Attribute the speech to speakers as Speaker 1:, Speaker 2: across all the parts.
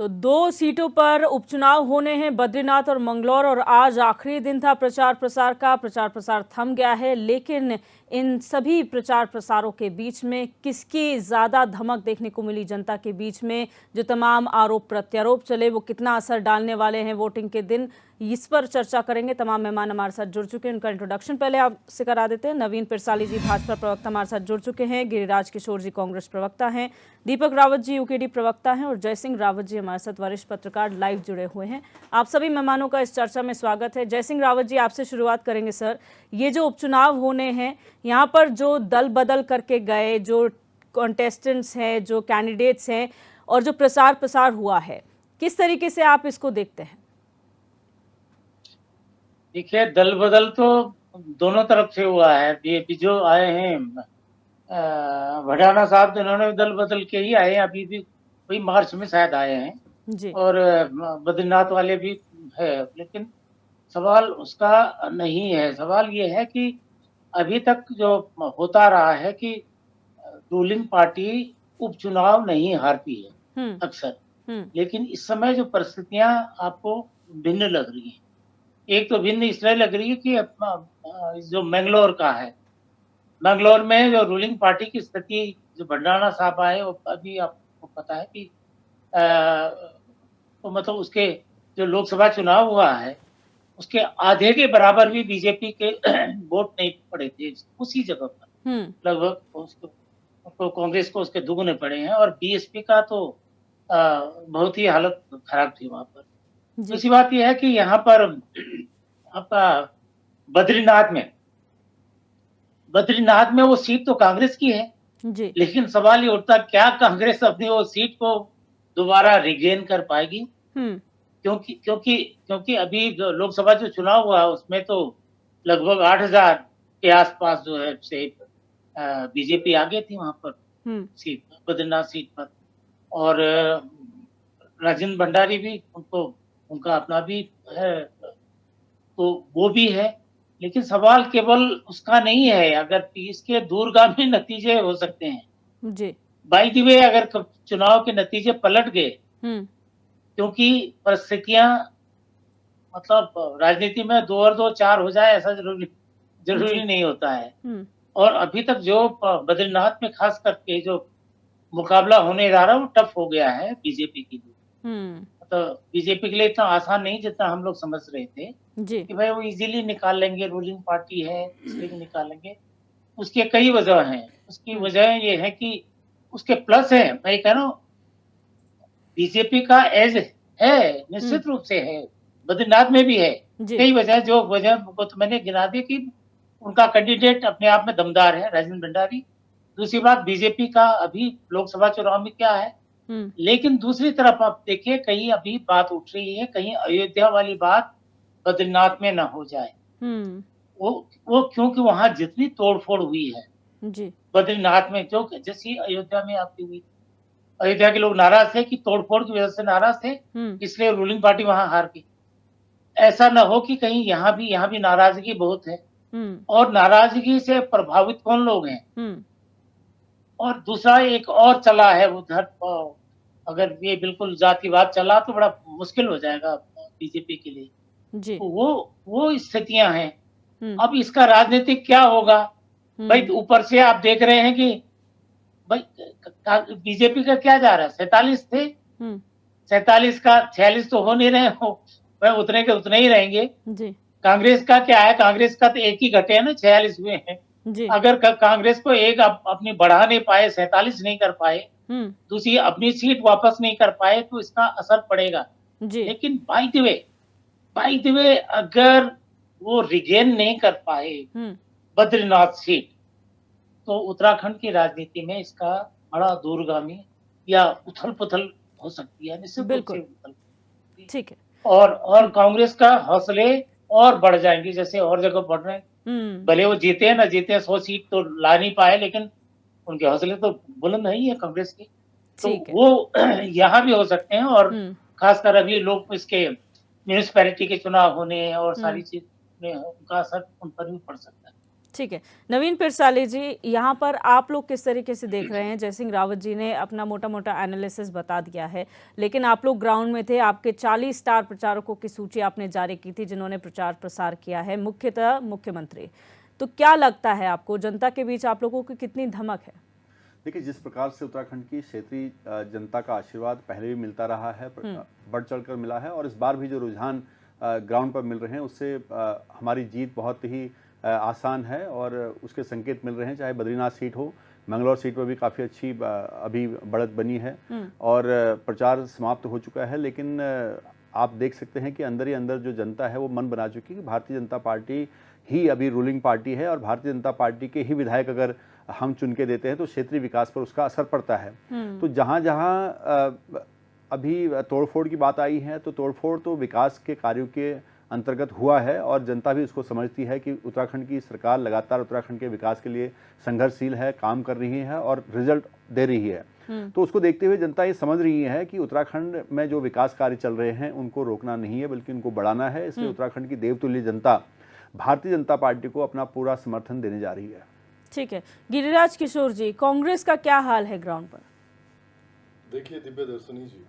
Speaker 1: तो 2 सीटों पर उपचुनाव होने हैं, बद्रीनाथ और मंगलौर, और आज आखिरी दिन था प्रचार प्रसार का। प्रचार प्रसार थम गया है, लेकिन इन सभी प्रचार प्रसारों के बीच में किसकी ज्यादा धमक देखने को मिली जनता के बीच में? जो तमाम आरोप प्रत्यारोप चले वो कितना असर डालने वाले हैं वोटिंग के दिन, इस पर चर्चा करेंगे। तमाम मेहमान हमारे साथ जुड़ चुके हैं, उनका इंट्रोडक्शन पहले आपसे करा देते हैं। नवीन पिरसाली जी भाजपा प्रवक्ता हमारे साथ जुड़ चुके हैं, गिरिराज किशोर जी कांग्रेस प्रवक्ता हैं, दीपक रावत जी यूकेडी प्रवक्ता हैं और जयसिंह रावत जी हमारे साथ वरिष्ठ पत्रकार लाइव जुड़े हुए हैं। आप सभी मेहमानों का इस चर्चा में स्वागत है। जयसिंह रावत जी, आपसे शुरुआत करेंगे। सर, ये जो उपचुनाव होने हैं, यहाँ पर जो दल बदल करके गए, जो कॉन्टेस्टेंट्स हैं, जो कैंडिडेट्स हैं और जो प्रसार प्रसार हुआ है, किस तरीके से आप इसको देखते हैं?
Speaker 2: देखिए, दल बदल तो दोनों तरफ से हुआ है। ये जो आए हैं भडाना साहब, तो इन्होंने दल बदल के ही आए हैं। अभी भी वही मार्च में शायद आए हैं
Speaker 1: जी।
Speaker 2: और बद्रीनाथ वाले भी है, लेकिन सवाल उसका नहीं है। सवाल ये है कि अभी तक जो होता रहा है कि रूलिंग पार्टी उपचुनाव नहीं हारती है अक्सर, लेकिन इस समय जो परिस्थितियां आपको भिन्न लग रही हैं। एक तो भिन्न इसलिए लग रही है कि अपना जो मैंगलोर का है, मैंगलोर में जो रूलिंग पार्टी की स्थिति, जो भंडारा साहब आए, वो अभी आपको पता है कि तो मतलब उसके जो लोकसभा चुनाव हुआ है उसके आधे के बराबर भी बीजेपी के वोट नहीं पड़े थे उसी जगह पर। लगभग उसको कांग्रेस को उसके दुगने पड़े हैं और बीएसपी का तो बहुत ही हालत खराब थी वहां पर। दूसरी बात यह है कि यहाँ पर आपका बद्रीनाथ में वो सीट तो कांग्रेस की है जी, लेकिन सवाल ये उठता क्या कांग्रेस अपनी वो सीट को दोबारा रिगेन कर पाएगी? क्योंकि क्योंकि क्योंकि अभी लोकसभा जो चुनाव हुआ उसमें तो लगभग 8,000 के आसपास जो है से बीजेपी आगे थी वहां पर सीट, बद्रीनाथ सीट पर। और राजेंद्र भंडारी भी उनका अपना भी है, तो वो भी है। लेकिन सवाल केवल उसका नहीं है, अगर इसके दूरगामी नतीजे हो सकते हैं जी। बाय द वे, अगर चुनाव के नतीजे पलट गए, क्योंकि परिस्थितियां मतलब राजनीति में 2 और 2 4 हो जाए ऐसा जरूरी नहीं होता है। और अभी तक जो बद्रीनाथ में खास करके जो मुकाबला होने जा रहा है वो टफ हो गया है बीजेपी के लिए। तो बीजेपी के लिए इतना आसान नहीं जितना हम लोग समझ रहे थे जी, कि भाई वो इजीली निकाल लेंगे, रूलिंग पार्टी है इसलिए निकालेंगे। उसके कई वजह हैं। उसकी वजह ये है कि उसके प्लस है, मैं कह रहा हूँ बीजेपी का एज है, निश्चित रूप से है, बद्रीनाथ में भी है। कई वजह, जो वजह को तो मैंने गिना दी कि उनका कैंडिडेट अपने आप में दमदार है, राजेंद्र भंडारी। दूसरी बात, बीजेपी का अभी लोकसभा चुनाव में क्या है। लेकिन दूसरी तरफ आप देखिए, कहीं अभी बात उठ रही है, कहीं अयोध्या वाली बात बद्रीनाथ में ना हो जाए। वो क्योंकि वहां जितनी तोड़फोड़ हुई है जी, बद्रीनाथ में, जो जैसी अयोध्या में आपकी हुई, अयोध्या के लोग नाराज थे कि तोड़फोड़ की वजह से नाराज थे, इसलिए रूलिंग पार्टी वहां हार गई। ऐसा ना हो कि कहीं यहाँ भी नाराजगी बहुत है, और नाराजगी से प्रभावित कौन लोग हैं। और दूसरा एक और चला है उधर, अगर ये बिल्कुल जातिवाद चला तो बड़ा मुश्किल हो जाएगा बीजेपी के लिए जी। तो वो स्थितियां हैं। अब इसका राजनीतिक क्या होगा भाई? ऊपर से आप देख रहे हैं कि भाई बीजेपी का क्या जा रहा है, 47 थे, 47 का 46 तो हो नहीं रहे हो, भाई उतने के उतने ही रहेंगे जी। कांग्रेस का क्या है, कांग्रेस का तो एक ही घटे है ना, 46 हुए हैं जी। अगर कांग्रेस को एक अपनी बढ़ा नहीं पाए, 47 नहीं कर पाए, दूसरी अपनी सीट वापस नहीं कर पाए, तो इसका असर पड़ेगा जी। लेकिन बाय द वे अगर वो रिगेन नहीं कर पाए बद्रीनाथ सीट, तो उत्तराखंड की राजनीति में इसका बड़ा दूरगामी या उथल पुथल हो सकती है, निश्चित रूप से। ठीक है। और कांग्रेस का हौसले और बढ़ जाएंगे, जैसे और जगह बढ़ रहे हैं। भले वो जीते हैं ना जीते, 100 सीट तो ला नहीं पाए, लेकिन उनके हौसले तो बुलंद नहीं है कांग्रेस की, तो वो यहाँ भी हो सकते हैं। और खासकर अभी लोग इसके म्यूनिसिपैलिटी के चुनाव होने और सारी चीज में उनका असर उन पर भी पड़ सकता है।
Speaker 1: ठीक है, नवीन पिरसाली जी, यहाँ पर आप लोग किस तरीके से देख रहे हैं? जयसिंह रावत जी ने अपना मोटा मोटा एनालिसिस बता दिया है, लेकिन आप लोग ग्राउंड में थे, आपके 40 स्टार प्रचारकों की सूची आपने जारी की थी जिन्होंने प्रचार प्रसार किया है, मुख्यतः मुख्यमंत्री। तो क्या लगता है आपको, जनता के बीच आप लोगों की कितनी धमक है?
Speaker 3: देखिए, जिस प्रकार से उत्तराखंड की क्षेत्रीय जनता का आशीर्वाद पहले भी मिलता रहा है, बढ़ चढ़कर मिला है, और इस बार भी जो रुझान ग्राउंड पर मिल रहे हैं उससे हमारी जीत बहुत ही आसान है और उसके संकेत मिल रहे हैं। चाहे बद्रीनाथ सीट हो, मंगलौर सीट पर भी काफ़ी अच्छी अभी बढ़त बनी है और प्रचार समाप्त हो चुका है, लेकिन आप देख सकते हैं कि अंदर ही अंदर जो जनता है वो मन बना चुकी है कि भारतीय जनता पार्टी ही अभी रूलिंग पार्टी है और भारतीय जनता पार्टी के ही विधायक अगर हम चुन के देते हैं तो क्षेत्रीय विकास पर उसका असर पड़ता है। तो जहाँ जहाँ अभी तोड़फोड़ की बात आई है तो तोड़फोड़ तो विकास के कार्यों के अंतर्गत हुआ है और जनता भी उसको समझती है कि उत्तराखंड की सरकार लगातार उत्तराखंड के विकास के लिए संघर्षशील है, काम कर रही है और रिजल्ट दे रही है। तो उसको देखते हुए जनता ये समझ रही है कि उत्तराखंड में जो विकास कार्य चल रहे हैं उनको रोकना नहीं है बल्कि उनको बढ़ाना है। इसलिए उत्तराखंड की देवतुल्य जनता भारतीय जनता पार्टी को अपना पूरा समर्थन देने जा रही है।
Speaker 1: ठीक है, गिरिराज किशोर जी, कांग्रेस का क्या हाल है ग्राउंड पर?
Speaker 4: देखिए दिव्य दर्शनी जी,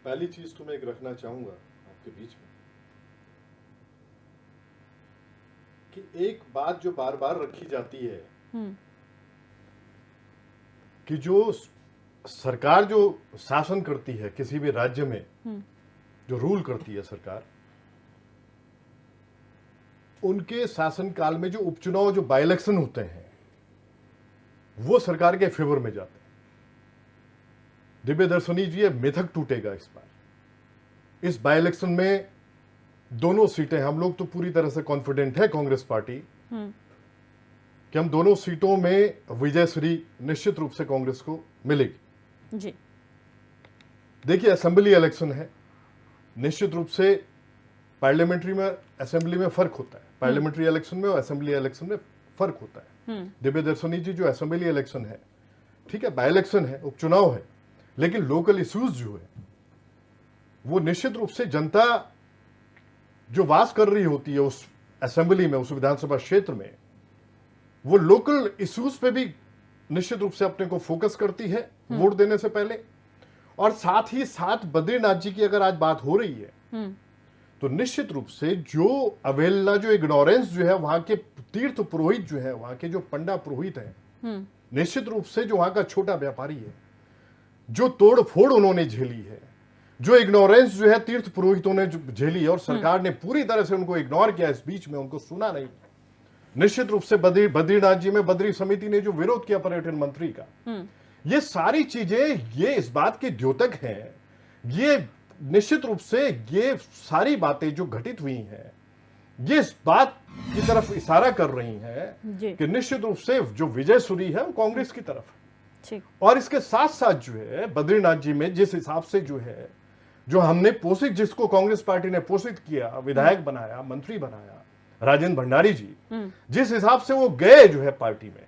Speaker 4: पहली चीज तो मैं एक रखना चाहूंगा आपके बीच में कि एक बात जो बार बार रखी जाती है कि जो सरकार जो शासन करती है किसी भी राज्य में, जो रूल करती है सरकार, उनके शासनकाल में जो उपचुनाव, जो बाई इलेक्शन होते हैं, वो सरकार के फेवर में जाते हैं। दिव्य दर्शनी जी, ये मिथक टूटेगा इस बार। इस बाई इलेक्शन में दोनों सीटें, हम लोग तो पूरी तरह से कॉन्फिडेंट है कांग्रेस पार्टी कि हम दोनों सीटों में विजयश्री निश्चित रूप से कांग्रेस को मिलेगी
Speaker 1: जी।
Speaker 4: देखिए, असेंबली इलेक्शन है, निश्चित रूप से पार्लियामेंट्री में असेंबली में फर्क होता है, पार्लियामेंट्री इलेक्शन में और असेंबली इलेक्शन में फर्क होता है। दिव्य दर्शनी जी, जो असेंबली इलेक्शन है, ठीक है, बाई इलेक्शन है, उपचुनाव है, लेकिन लोकल इश्यूज जो है वो निश्चित रूप से जनता जो वास कर रही होती है उस असेंबली में, उस विधानसभा क्षेत्र में, वो लोकल इश्यूज पे भी निश्चित रूप से अपने को फोकस करती है वोट देने से पहले। और साथ ही साथ बद्रीनाथ जी की अगर आज बात हो रही है तो निश्चित रूप से जो अवहेलना, जो इग्नोरेंस जो है वहां के तीर्थ पुरोहित जो है, वहां के जो पंडा पुरोहित है, निश्चित रूप से जो वहां का छोटा व्यापारी है, जो तोड़ फोड़ उन्होंने झेली है, जो इग्नोरेंस जो है तीर्थ पुरोहितों ने झेली है और सरकार ने पूरी तरह से उनको इग्नोर किया, इस बीच में उनको सुना नहीं। निश्चित रूप से बद्रीनाथ जी में बद्री समिति ने जो विरोध किया पर्यटन मंत्री का, ये सारी चीजें ये इस बात के द्योतक हैं, ये निश्चित रूप से ये सारी बातें जो घटित हुई हैं ये इस बात की तरफ इशारा कर रही हैं कि निश्चित रूप से जो विजय सूरी है वो कांग्रेस की तरफ है। और इसके साथ साथ जो है बद्रीनाथ जी में जिस हिसाब से जो है, जो हमने पोषित, जिसको कांग्रेस पार्टी ने पोषित किया, विधायक बनाया, मंत्री बनाया, राजेंद्र भंडारी जी, जिस हिसाब से वो गए जो है पार्टी में,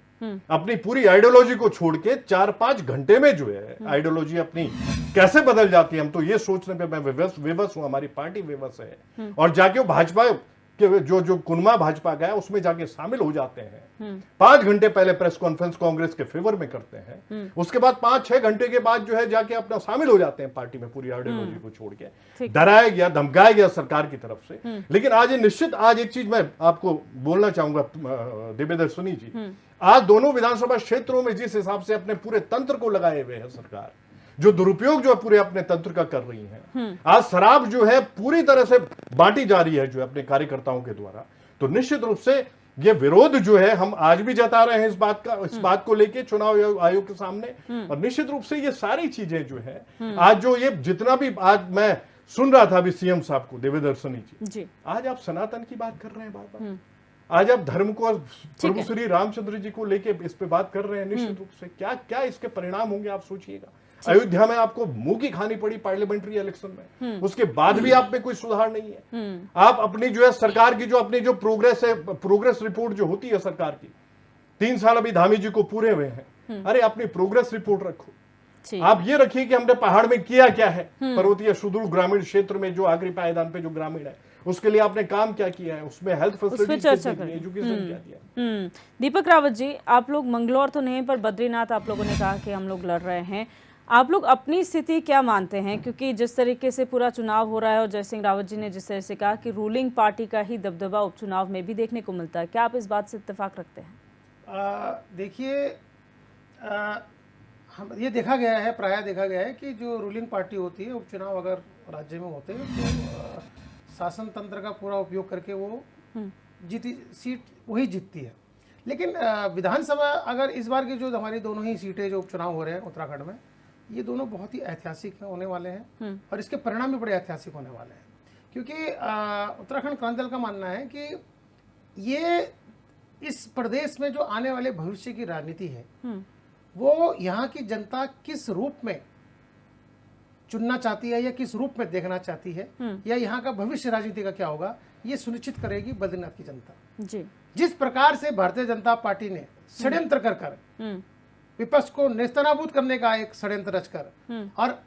Speaker 4: अपनी पूरी आइडियोलॉजी को छोड़ के 4-5 घंटे में जो है आइडियोलॉजी अपनी कैसे बदल जाती है, हम तो ये सोचने पे मैं विवश हूं, हमारी पार्टी विवश है। और जाके वो भाजपा के जो कुनमा भाजपा गया उसमें जाके शामिल हो जाते हैं। 5 घंटे पहले प्रेस कॉन्फ्रेंस कांग्रेस के फेवर में करते हैं, उसके बाद 5-6 घंटे के बाद जो है जाके अपना शामिल हो जाते हैं पार्टी में, पूरी आइडियोलॉजी को छोड़ के। डराया गया, धमकाया गया सरकार की तरफ से। लेकिन आज निश्चित, आज एक चीज मैं आपको बोलना चाहूंगा दिव्य दर्शनी जी, आज दोनों विधानसभा क्षेत्रों में जिस हिसाब से अपने पूरे तंत्र को लगाए हुए है सरकार, जो दुरुपयोग जो है पूरे अपने तंत्र का कर रही है, आज शराब जो है पूरी तरह से बांटी जा रही है जो है अपने कार्यकर्ताओं के द्वारा, तो निश्चित रूप से ये विरोध जो है हम आज भी जता रहे हैं इस बात को लेके चुनाव आयोग के सामने। और निश्चित रूप से ये सारी चीजें जो है आज जो ये जितना भी, आज मैं सुन रहा था अभी सीएम साहब को, देवी दर्शनी जी, आज आप सनातन की बात कर रहे हैं बार बार, आज आप धर्म को और प्रभु श्री रामचंद्र जी को लेके इस पे बात कर रहे हैं। निश्चित रूप से क्या क्या इसके परिणाम होंगे आप सोचिएगा। अयोध्या में आपको मुंह की खानी पड़ी पार्लियामेंट्री इलेक्शन में, उसके बाद भी आप में कोई सुधार नहीं है। आप अपनी जो है सरकार की जो अपनी जो प्रोग्रेस है, प्रोग्रेस रिपोर्ट जो होती है सरकार की, 3 साल अभी धामी जी को पूरे हुए हैं, अरे अपनी प्रोग्रेस रिपोर्ट रखो। आप ये रखिए कि हमने पहाड़ में किया क्या है, पर्वतीय सुदूर ग्रामीण क्षेत्र में जो आखिरी पायदान पे जो ग्रामीण है उसके लिए आपने काम क्या किया है, उसमें हेल्थ फैसिलिटीज
Speaker 1: चर्चा
Speaker 4: कितनी, एजुकेशन क्या दिया।
Speaker 1: दीपक रावत जी, आप लोग मंगलौर तो नहीं पर बद्रीनाथ आप लोगों ने कहा कि हम लोग लड़ रहे हैं, आप लोग अपनी स्थिति क्या मानते हैं? क्योंकि जिस तरीके से पूरा चुनाव हो रहा है और जय सिंह रावत जी ने जिस तरह से कहा कि रूलिंग पार्टी का ही दबदबा उपचुनाव में भी देखने को मिलता है, क्या आप इस बात से इत्तेफाक रखते हैं?
Speaker 5: देखिए, हम ये देखा गया है, प्रायः देखा गया है कि जो रूलिंग पार्टी होती है, उपचुनाव अगर राज्य में होते हैं तो शासन तंत्र का पूरा उपयोग करके वो जीती सीट वही जीतती है। लेकिन विधानसभा, अगर इस बार की जो हमारी दोनों ही सीटें जो उपचुनाव हो रहे हैं उत्तराखंड में, ये दोनों बहुत ही ऐतिहासिक होने वाले हैं और इसके परिणाम भी बड़े ऐतिहासिक होने वाले हैं। क्योंकि उत्तराखंड क्रांति दल का मानना है कि ये इस प्रदेश में जो आने वाले भविष्य की राजनीति है वो यहाँ की जनता किस रूप में चुनना चाहती है या किस रूप में देखना चाहती है या यहाँ का भविष्य राजनीति का क्या होगा, ये सुनिश्चित करेगी बद्रीनाथ की जनता जी। जिस प्रकार से भारतीय जनता पार्टी ने षड्यंत्र कर विपक्ष को नेस्तनाबूद करने का एक षड्यंत्र रचकर और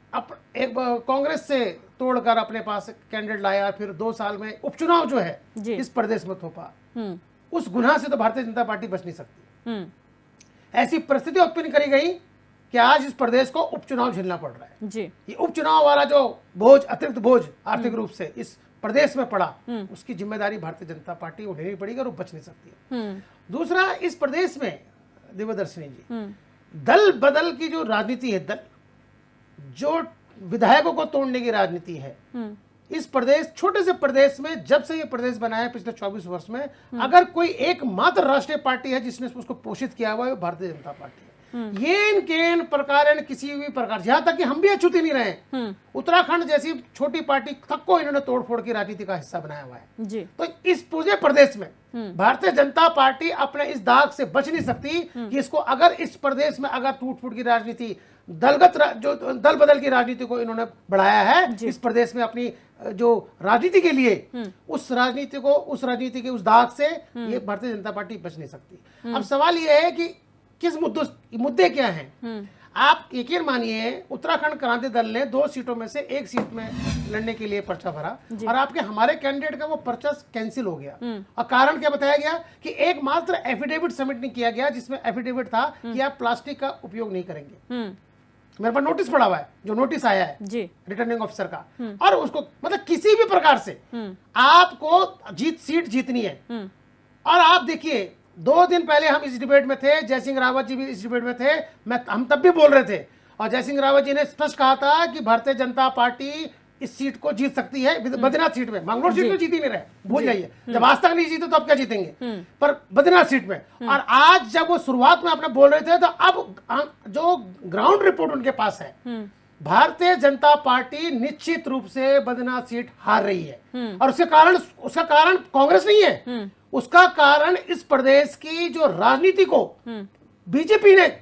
Speaker 5: एक कांग्रेस से तोड़कर अपने पास कैंडिडेट लाया, फिर 2 साल में उपचुनाव जो है इस प्रदेश में थोपा, उस गुनाह से तो भारतीय जनता पार्टी बच नहीं सकती। ऐसी परिस्थिति उत्पन्न करी गई कि आज इस प्रदेश को उपचुनाव झेलना पड़ रहा है जी। ये उपचुनाव वाला जो बोझ, अतिरिक्त बोझ आर्थिक रूप से इस प्रदेश में पड़ा, उसकी जिम्मेदारी भारतीय जनता पार्टी को लेनी पड़ेगी और वो बच नहीं सकती है। दूसरा, इस प्रदेश में दिव्यदर्शनी जी, दल बदल की जो राजनीति है, दल जो विधायकों को तोड़ने की राजनीति है, इस प्रदेश, छोटे से प्रदेश में, जब से ये प्रदेश बना है पिछले 24 वर्ष में, अगर कोई एकमात्र राष्ट्रीय पार्टी है जिसने उसको पोषित किया हुआ है, भारतीय जनता पार्टी है। येन प्रकार किसी भी प्रकार, यहां तक कि हम भी अछूते नहीं रहे, उत्तराखंड जैसी छोटी पार्टी तक को इन्होंने तोड़फोड़ की राजनीति का हिस्सा बनाया हुआ है जी। तो इस पूरे प्रदेश में भारतीय जनता पार्टी अपने इस दाग से बच नहीं सकती कि इसको, अगर इस प्रदेश में अगर टूट फूट की राजनीति, जो दल बदल की राजनीति को इन्होंने बढ़ाया है इस प्रदेश में अपनी जो राजनीति के लिए, उस राजनीति के उस दाग से ये भारतीय जनता पार्टी बच नहीं सकती। अब सवाल ये है कि किस मुद्दे क्या हैं? आप यकीन मानिए, उत्तराखंड क्रांति दल ने 2 सीटों में से 1 सीट में लड़ने के लिए पर्चा भरा और आपके हमारे कैंडिडेट का वो पर्चा कैंसिल हो गया। और कारण क्या बताया गया कि एकमात्र एफिडेविट सबमिट नहीं किया गया, जिसमें एफिडेविट था कि आप प्लास्टिक का उपयोग नहीं करेंगे। मेरे पास नोटिस पड़ा हुआ है, जो नोटिस आया है रिटर्निंग ऑफिसर का, और उसको मतलब किसी भी प्रकार से आपको सीट जीतनी है। और आप देखिए, 2 दिन पहले हम इस डिबेट में थे, जय सिंह रावत जी भी इस डिबेट में थे, हम तब भी बोल रहे थे और जय सिंह रावत जी ने स्पष्ट कहा था कि भारतीय जनता पार्टी इस सीट को जीत सकती है। बद्रीनाथ सीट में, मंगलौर सीट में जीत ही नहीं रहे, भूल जाइए, जब आज तक नहीं जीते तो अब क्या जीतेंगे, पर बद्रीनाथ सीट में। और आज जब वो शुरुआत में अपने बोल रहे थे, तो अब जो ग्राउंड रिपोर्ट उनके पास है, भारतीय जनता पार्टी निश्चित रूप से बद्रीनाथ सीट हार रही है। और उसका कारण कांग्रेस नहीं है, उसका कारण इस प्रदेश की जो राजनीति को बीजेपी ने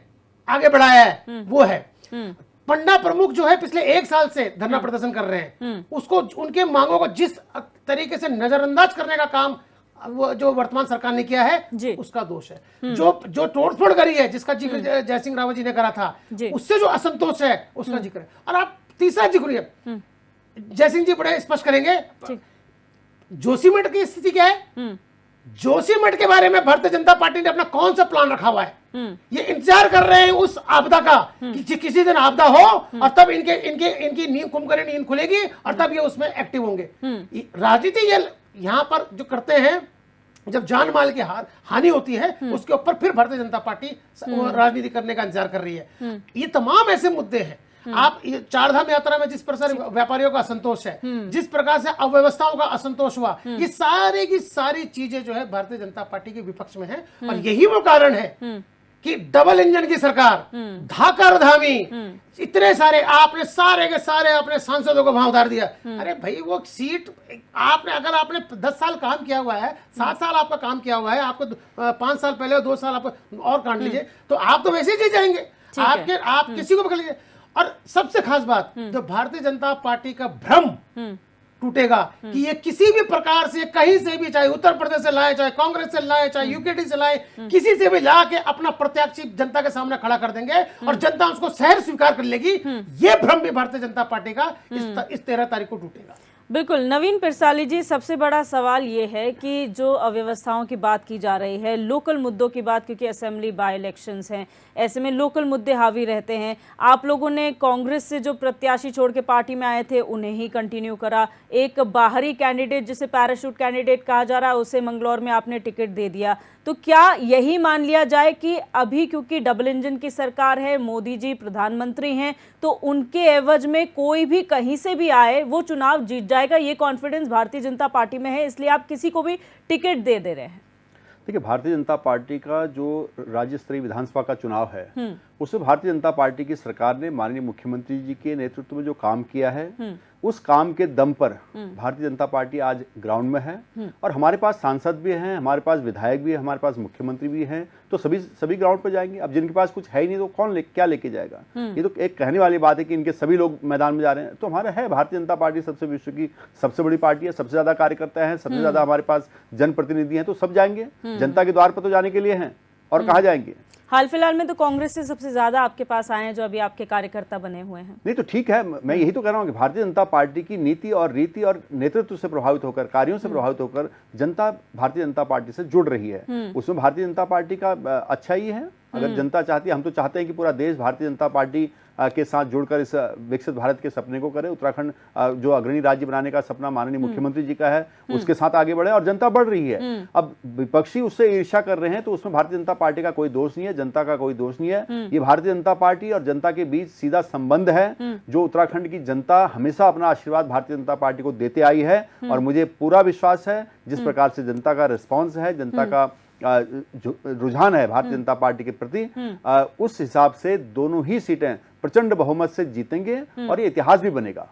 Speaker 5: आगे बढ़ाया है वो है। पंडा प्रमुख जो है पिछले 1 साल से धरना प्रदर्शन कर रहे हैं, उसको, उनके मांगों को जिस तरीके से नजरअंदाज करने का काम वो जो वर्तमान सरकार ने किया है, उसका दोष है। जो तोड़फोड़ करी है, जिसका जिक्र जय सिंह रावत जी ने करा था, उससे जो असंतोष है उसका जिक्र है। और आप तीसरा जिक्र, जय सिंह जी बड़े स्पष्ट करेंगे, जोशीमठ की स्थिति क्या है? जोशीमठ के बारे में भारतीय जनता पार्टी ने अपना कौन सा प्लान रखा हुआ है? ये इंतजार कर रहे हैं उस आपदा का कि किसी दिन आपदा हो और तब इनकी नींद कुंभकर्ण नींद खुलेगी और तब ये उसमें एक्टिव होंगे। राजनीति ये यहाँ पर जो करते हैं, जब जान माल की हानि होती है, उसके ऊपर फिर भारतीय जनता पार्टी राजनीति करने का इंतजार कर रही है। ये तमाम ऐसे मुद्दे हैं। आप चारधाम यात्रा में जिस प्रकार व्यापारियों का असंतोष है, जिस प्रकार से अव्यवस्थाओं का असंतोष हुआ, ये सारी की सारी चीजें जो है भारतीय जनता पार्टी के विपक्ष में है। और यही वो कारण है कि डबल इंजन की सरकार, धाकर धामी, इतने सारे आपने सारे के सारे अपने सांसदों को वहां उतार दिया। अरे भाई, वो सीट अगर आपने 10 साल काम किया हुआ है, 7 साल आपका काम किया हुआ है, आपको 5 साल पहले 2 साल आपको और काट लीजिए, तो आप तो वैसे ही जीत जाएंगे। आप किसी को पकड़ लीजिए। और सबसे खास बात, जो भारतीय जनता पार्टी का भ्रम टूटेगा कि ये किसी भी प्रकार से कहीं से भी, चाहे उत्तर प्रदेश से लाए, चाहे कांग्रेस से लाए, चाहे यूकेडी से लाए, किसी से भी ला के अपना प्रत्याशी जनता के सामने खड़ा कर देंगे और जनता उसको शहर स्वीकार कर लेगी। ये भ्रम भी भारतीय जनता पार्टी का इस 13 तारीख को टूटेगा।
Speaker 1: बिल्कुल नवीन पिरसाली जी, सबसे बड़ा सवाल ये है कि जो अव्यवस्थाओं की बात की जा रही है, लोकल मुद्दों की बात, क्योंकि असेंबली बाय इलेक्शंस हैं, ऐसे में लोकल मुद्दे हावी रहते हैं। आप लोगों ने कांग्रेस से जो प्रत्याशी छोड़ के पार्टी में आए थे उन्हें ही कंटिन्यू करा। एक बाहरी कैंडिडेट जिसे पैराशूट कैंडिडेट कहा जा रहा है उसे मंगलौर में आपने टिकट दे दिया। तो क्या यही मान लिया जाए कि अभी क्योंकि डबल इंजन की सरकार है, मोदी जी प्रधानमंत्री हैं, तो उनके एवज में कोई भी कहीं से भी आए वो चुनाव जीत जाएगा, ये कॉन्फिडेंस भारतीय जनता पार्टी में है, इसलिए आप किसी को भी टिकट दे रहे हैं?
Speaker 3: देखिए, भारतीय जनता पार्टी का जो राज्य स्तरीय विधानसभा का चुनाव है उसमें भारतीय जनता पार्टी की सरकार ने माननीय मुख्यमंत्री जी के नेतृत्व में जो काम किया है उस काम के दम पर भारतीय जनता पार्टी आज ग्राउंड में है। और हमारे पास सांसद भी हैं, हमारे पास विधायक भी है, हमारे पास मुख्यमंत्री भी हैं, तो सभी ग्राउंड पर जाएंगे। अब जिनके पास कुछ है ही नहीं तो कौन क्या लेके जाएगा? ये तो एक कहने वाली बात है कि इनके सभी लोग मैदान में जा रहे हैं। तो हमारा है, भारतीय जनता पार्टी सबसे विश्व की सबसे बड़ी पार्टी है, सबसे ज्यादा कार्यकर्ता है, सबसे ज्यादा हमारे पास जनप्रतिनिधि हैं, तो सब जाएंगे, जनता के द्वार पर तो जाने के लिए हैं। और कहाँ जाएंगे?
Speaker 1: हाल फिलहाल में तो कांग्रेस से सबसे ज्यादा आपके पास आए हैं जो अभी आपके कार्यकर्ता बने हुए हैं।
Speaker 3: नहीं तो ठीक है, मैं यही तो कह रहा हूँ कि भारतीय जनता पार्टी की नीति और रीति और नेतृत्व से प्रभावित होकर, कार्यों से प्रभावित होकर जनता भारतीय जनता पार्टी से जुड़ रही है। उसमें भारतीय जनता पार्टी का अच्छा ही है। अगर जनता चाहती है, हम तो चाहते हैं कि पूरा देश भारतीय जनता पार्टी के साथ जुड़कर इस विकसित भारत के सपने को करे। उत्तराखंड जो अग्रणी राज्य बनाने का सपना माननीय मुख्यमंत्री जी का है उसके साथ आगे बढ़े, और जनता बढ़ रही है। अब विपक्षी उससे ईर्ष्या कर रहे हैं तो उसमें भारतीय जनता पार्टी का कोई दोष नहीं है, जनता का कोई दोष नहीं है। ये भारतीय जनता पार्टी और जनता के बीच सीधा संबंध है, जो उत्तराखंड की जनता हमेशा अपना आशीर्वाद भारतीय जनता पार्टी को देते आई है। और मुझे पूरा विश्वास है जिस प्रकार से जनता का रिस्पॉन्स है, जनता का रुझान है भारतीय जनता पार्टी के प्रति, उस हिसाब से दोनों ही सीटें प्रचंड बहुमत से जीतेंगे और ये इतिहास भी बनेगा।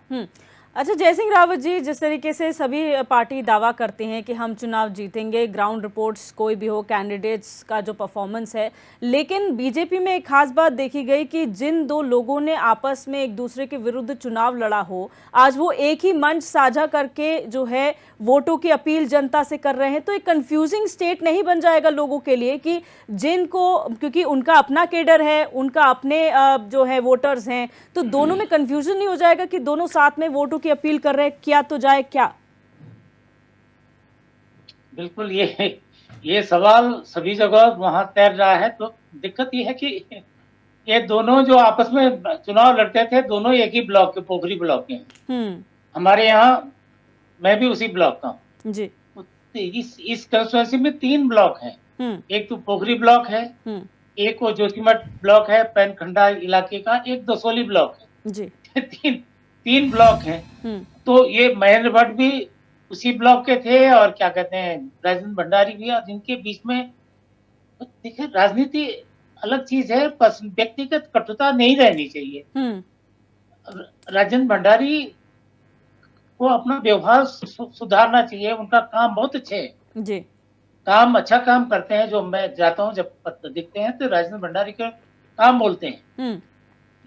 Speaker 1: अच्छा जय सिंह रावत जी, जिस तरीके से सभी पार्टी दावा करते हैं कि हम चुनाव जीतेंगे, ग्राउंड रिपोर्ट्स कोई भी हो, कैंडिडेट्स का जो परफॉर्मेंस है, लेकिन बीजेपी में एक खास बात देखी गई कि जिन दो लोगों ने आपस में एक दूसरे के विरुद्ध चुनाव लड़ा हो, आज वो एक ही मंच साझा करके जो है वोटों की अपील जनता से कर रहे हैं। तो एक कंफ्यूजिंग स्टेट नहीं बन जाएगा लोगों के लिए कि जिनको, क्योंकि उनका अपना केडर है, उनका अपने जो है वोटर्स हैं, तो दोनों में कंफ्यूजन नहीं हो जाएगा कि दोनों साथ में वोटों की अपील कर रहे हैं, क्या तो जाए क्या?
Speaker 2: बिल्कुल, ये सवाल सभी जगह वहां तैर रहा है। तो दिक्कत ये है कि ये दोनों जो आपस में चुनाव लड़ते थे, दोनों एक ही ब्लॉक के, पोखरी ब्लॉक के हैं। हमारे यहाँ मैं भी उसी ब्लॉक का हूँ जी। इस कंस्टिट्यूएंसी में 3 ब्लॉक हैं। एक तो पोखरी ब्लॉक है, एक वो जोशीमठ ब्लॉक है पैनखंडा इलाके का, एक दसोली ब्लॉक है जी। तीन ब्लॉक हैं। तो ये महेंद्र भट्ट भी उसी ब्लॉक के थे और क्या कहते हैं राजेंद्र भंडारी भी, और जिनके बीच में देखिए राजनीति अलग चीज है, व्यक्तिगत कटुता नहीं रहनी चाहिए। राजेंद्र भंडारी को अपना व्यवहार सुधारना चाहिए, उनका काम बहुत अच्छे है जी, अच्छा काम करते हैं। जो मैं जाता हूँ जब दिखते हैं तो राजेंद्र भंडारी का काम बोलते हैं,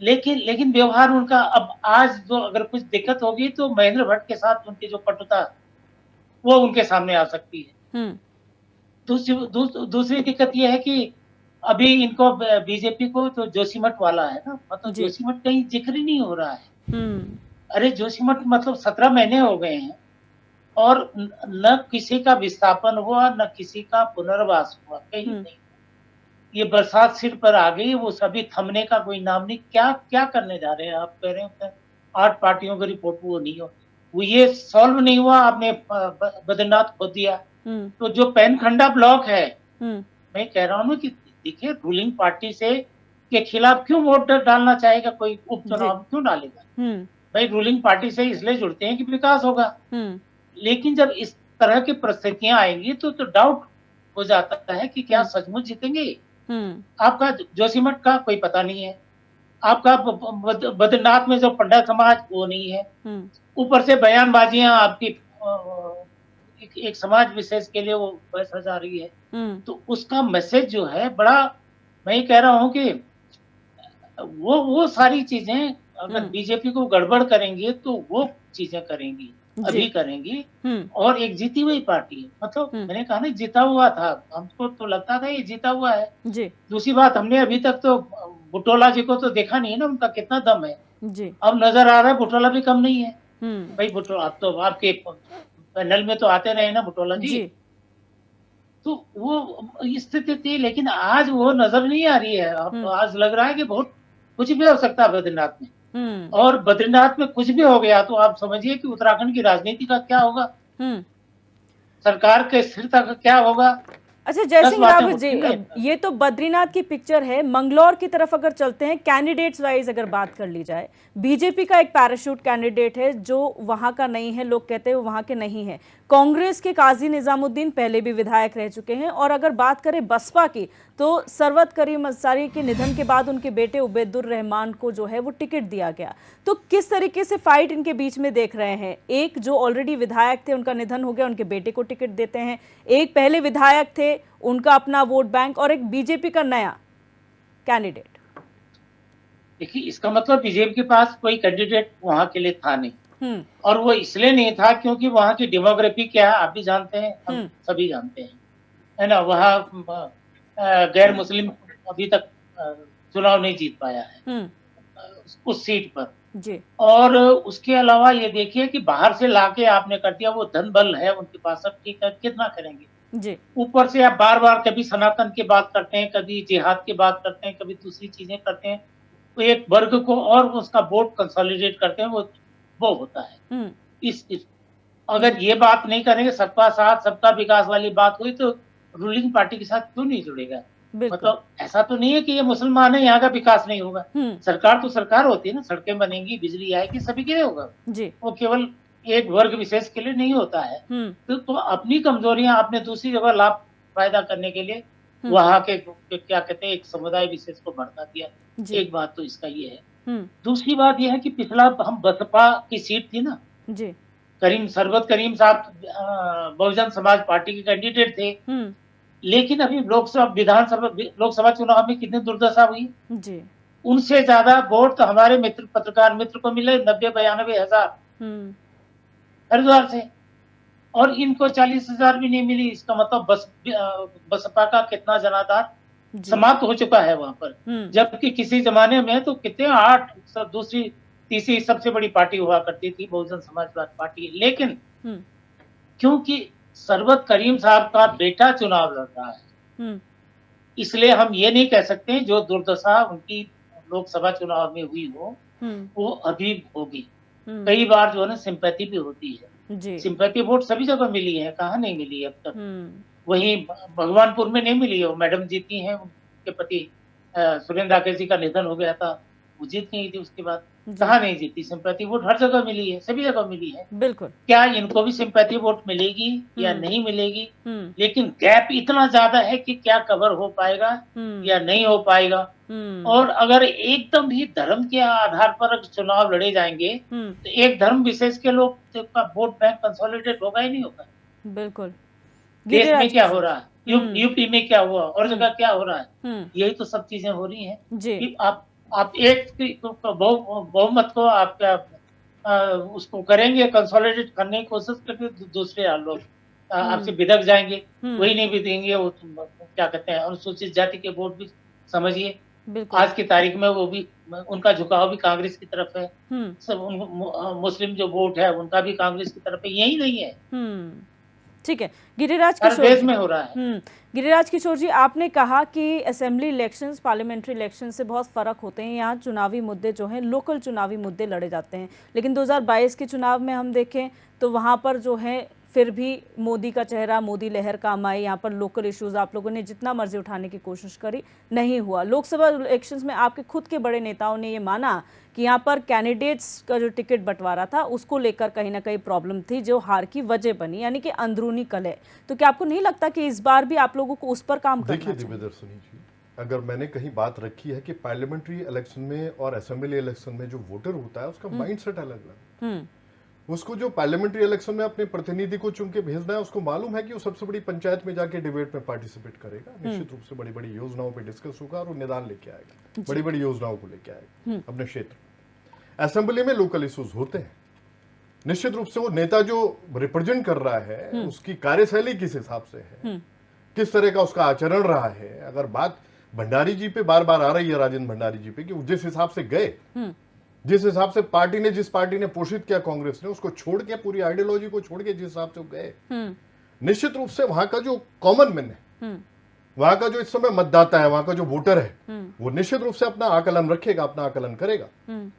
Speaker 2: लेकिन व्यवहार उनका, अब आज जो अगर कुछ दिक्कत होगी तो महेंद्र भट्ट के साथ उनकी जो कटुता वो उनके सामने आ सकती है। दूसरी दिक्कत ये है कि अभी इनको बीजेपी को तो जोशीमठ वाला है ना, मतलब जोशीमठ कहीं जिक्र ही नहीं हो रहा है। अरे जोशीमठ मतलब 17 महीने हो गए हैं और न किसी का विस्थापन हुआ, न किसी का पुनर्वास हुआ, कहीं नहीं। ये बरसात सिर पर आ गई, वो सभी थमने का कोई नाम नहीं। क्या करने जा रहे हैं आप? कह रहे हैं 8 पार्टियों की रिपोर्ट वो नहीं हो, वो ये सॉल्व नहीं हुआ, आपने बद्रीनाथ खोद दिया। तो जो पैनखंडा ब्लॉक है, मैं कह रहा हूँ कि देखिए रूलिंग पार्टी से के खिलाफ क्यों वोट डालना चाहेगा कोई? उपचुनाव क्यों डालेगा भाई? रूलिंग पार्टी से इसलिए जुड़ते हैं कि विकास होगा। लेकिन जब इस तरह की परिस्थितियां आएंगी तो डाउट हो जाता है कि क्या सचमुच जीतेंगे। आपका जोशीमठ का कोई पता नहीं है, आपका बद्रीनाथ में जो पंडित समाज वो नहीं है, ऊपर से बयानबाजियां आपकी एक समाज विशेष के लिए वो बहस जा रही है। तो उसका मैसेज जो है बड़ा, मैं ये कह रहा हूँ कि वो सारी चीजें अगर बीजेपी को गड़बड़ करेंगे तो वो चीजें करेंगी, अभी करेंगी। और एक जीती हुई पार्टी है, मतलब मैंने कहा ना जीता हुआ था, हमको तो लगता था ये जीता हुआ है जी। दूसरी बात, हमने अभी तक तो बुटोला जी को तो देखा नहीं है ना, उनका कितना दम है जी। अब नजर आ रहा है बुटोला भी कम नहीं है। भाई बुटोला, आप तो आपके पैनल में तो आते रहे ना बुटोला जी, तो वो स्थिति थी, लेकिन आज वो नजर नहीं आ रही है। अब आज लग रहा है कि बहुत कुछ भी हो सकता है बद्रीनाथ में, और बद्रीनाथ में कुछ भी हो गया तो आप समझिए कि उत्तराखंड की राजनीति का क्या होगा, सरकार के स्थिरता का क्या होगा।
Speaker 1: अच्छा जय सिंह रावत जी, ये तो बद्रीनाथ की पिक्चर है। मंगलौर की तरफ अगर चलते हैं, कैंडिडेट्स वाइज अगर बात कर ली जाए, बीजेपी का एक पैराशूट कैंडिडेट है जो वहां का नहीं है, लोग कहते हैं वो वहां के नहीं है। कांग्रेस के काजी निजामुद्दीन पहले भी विधायक रह चुके हैं, और अगर बात करें बसपा की तो सरवत करीम अंसारी के निधन के बाद उनके बेटे उबैदुर रहमान को जो है वो टिकट दिया गया। तो किस तरीके से फाइट इनके बीच में देख रहे हैं? एक जो ऑलरेडी विधायक थे, उनका निधन हो गया, उनके बेटे को टिकट देते हैं, एक पहले विधायक थे, उनका अपना वोट बैंक, और एक बीजेपी का नया कैंडिडेट।
Speaker 2: देखिए, इसका मतलब बीजेपी के पास कोई कैंडिडेट वहां के लिए था नहीं, और वो इसलिए नहीं था क्योंकि वहां की डेमोग्राफी क्या है आप भी जानते हैं, हम सभी जानते हैं, है ना। वहाँ गैर मुस्लिम अभी तक चुनाव नहीं जीत पाया है उस सीट पर
Speaker 1: जी।
Speaker 2: और उसके अलावा ये देखिए कि बाहर से लाके आपने कर दिया, वो धन बल है उनके पास, अब ठीक है, कितना करेंगे
Speaker 1: जी।
Speaker 2: ऊपर से आप बार बार कभी सनातन की बात करते हैं, कभी जिहाद की बात करते हैं, कभी दूसरी चीजें करते हैं, तो एक वर्ग को और उसका वोट कंसोलिडेट करते हैं, वो होता है। इस अगर ये बात नहीं करेंगे, सबका साथ सबका विकास वाली बात हुई, तो रूलिंग पार्टी के साथ क्यों नहीं जुड़ेगा? मतलब ऐसा तो नहीं है कि ये मुसलमान है यहाँ का विकास नहीं होगा। सरकार तो सरकार होती है ना, सड़कें बनेंगी, बिजली आएगी, सभी के लिए होगा जी। वो केवल एक वर्ग विशेष के लिए नहीं होता है। तो अपनी कमजोरियां आपने दूसरी जगह लाभ फायदा करने के लिए वहां के क्या कहते हैं एक समुदाय विशेष को भड़का दिया। एक बात तो इसका ये है। दूसरी बात यह है कि पिछला हम बसपा की सीट थी ना जी, सरवत करीम साहब बहुजन समाज पार्टी के कैंडिडेट थे, लेकिन अभी लोकसभा चुनाव में कितनी दुर्दशा हुई जी। उनसे ज्यादा वोट तो हमारे मित्र पत्रकार मित्र को मिले 90-92 हजार हरिद्वार से, और इनको 40,000 भी नहीं मिली। इसका मतलब बसपा का कितना जनाधार समाप्त हो चुका है वहां पर, जबकि किसी जमाने में तो कितने 8 दूसरी तीसरी सबसे बड़ी पार्टी हुआ करती थी बहुजन समाजवादी पार्टी। लेकिन क्योंकि सरवत करीम साहब का बेटा चुनाव लड़ रहा है, इसलिए हम ये नहीं कह सकते जो दुर्दशा उनकी लोकसभा चुनाव में हुई हो वो अभी होगी। कई बार जो है ना सिंपैथी भी होती है, सिंपैथी वोट सभी जगह मिली है, कहाँ नहीं मिली अब तक। वहीं भगवानपुर में नहीं मिली है, मैडम जीती हैं, उनके पति सुरेंद्र राकेश जी का निधन हो गया था, वो जीत गई थी, उसके बाद कहाँ नहीं जीती। सिंपैथी वोट हर जगह मिली है, सभी जगह मिली है। बिल्कुल, क्या इनको भी सिंपैथी वोट मिलेगी या नहीं मिलेगी? लेकिन गैप इतना ज्यादा है कि क्या कवर हो पाएगा या नहीं हो पाएगा। और अगर एकदम भी धर्म के आधार पर चुनाव लड़े जाएंगे तो एक धर्म विशेष के लोग का वोट बैंक कंसोलिडेट होगा ही नहीं होगा। बिल्कुल, देश में क्या हो रहा है, यूपी में क्या हुआ, और जगह क्या हो रहा है, यही तो सब चीजें हो रही है कि आप एक बहुमत को आप क्या उसको करेंगे कंसोलिडेट करने की कोशिश करके, दूसरे लोग आपसे बिदक जाएंगे, वही नहीं बिदेंगे, वो क्या कहते हैं अनुसूचित जाति के वोट भी समझिए आज की तारीख में वो भी उनका झुकाव भी कांग्रेस की तरफ है, सब मुस्लिम जो वोट है उनका भी कांग्रेस की तरफ है, यही नहीं है। ठीक है, गिरिराज किशोर देश में हो रहा है। गिरिराज किशोर जी, आपने कहा कि असेंबली इलेक्शंस पार्लियामेंट्री इलेक्शन से बहुत फ़र्क होते हैं, यहाँ चुनावी मुद्दे जो हैं लोकल चुनावी मुद्दे लड़े जाते हैं, लेकिन 2022 के चुनाव में हम देखें तो वहाँ पर जो है फिर भी मोदी का चेहरा, मोदी लहर काम आई। यहाँ पर लोकल इश्यूज आप लोगों ने जितना मर्जी उठाने की कोशिश करी, नहीं हुआ। लोकसभा इलेक्शंस में आपके खुद के बड़े नेताओं ने ये माना कि यहाँ पर कैंडिडेट्स का जो टिकट बंटवारा था उसको लेकर कहीं ना कहीं प्रॉब्लम थी जो हार की वजह बनी, यानी कि अंदरूनी कलह। तो क्या आपको नहीं लगता कि इस बार भी आप लोगों को उस पर काम करना चाहिए? देखिए
Speaker 4: दिव्यदर्शनी जी, अगर मैंने कहीं बात रखी है कि पार्लियामेंट्री इलेक्शन में और असेंबली इलेक्शन में जो वोटर होता है उसका माइंडसेट अलग है। उसको जो पार्लियामेंट्री इलेक्शन में अपने प्रतिनिधि को चुन के भेजना है, उसको मालूम है कि वो सबसे बड़ी पंचायत में जाके डिबेट में पार्टिसिपेट करेगा, निश्चित रूप से बड़ी बड़ी योजनाओं पे डिस्कस होगा और निदान लेके आएगा, बड़ी बड़ी योजनाओं को लेके आएगा अपने क्षेत्र। असेंबली में लोकल इश्यूज होते हैं, निश्चित रूप से वो नेता जो रिप्रेजेंट कर रहा है उसकी कार्यशैली किस हिसाब से है, किस तरह का उसका आचरण रहा है। अगर बात भंडारी जी पे बार बार आ रही है, राजेंद्र भंडारी जी पे, कि जिस हिसाब से गए जिस हिसाब से जिस पार्टी ने पोषित किया कांग्रेस ने, उसको छोड़ के, पूरी आइडियोलॉजी को छोड़ के जिस हिसाब से गए, निश्चित रूप से वहां का जो कॉमन मैन है, वहां का जो इस समय मतदाता है, वहां का जो वोटर है, वो निश्चित रूप से अपना आकलन रखेगा, अपना आकलन करेगा।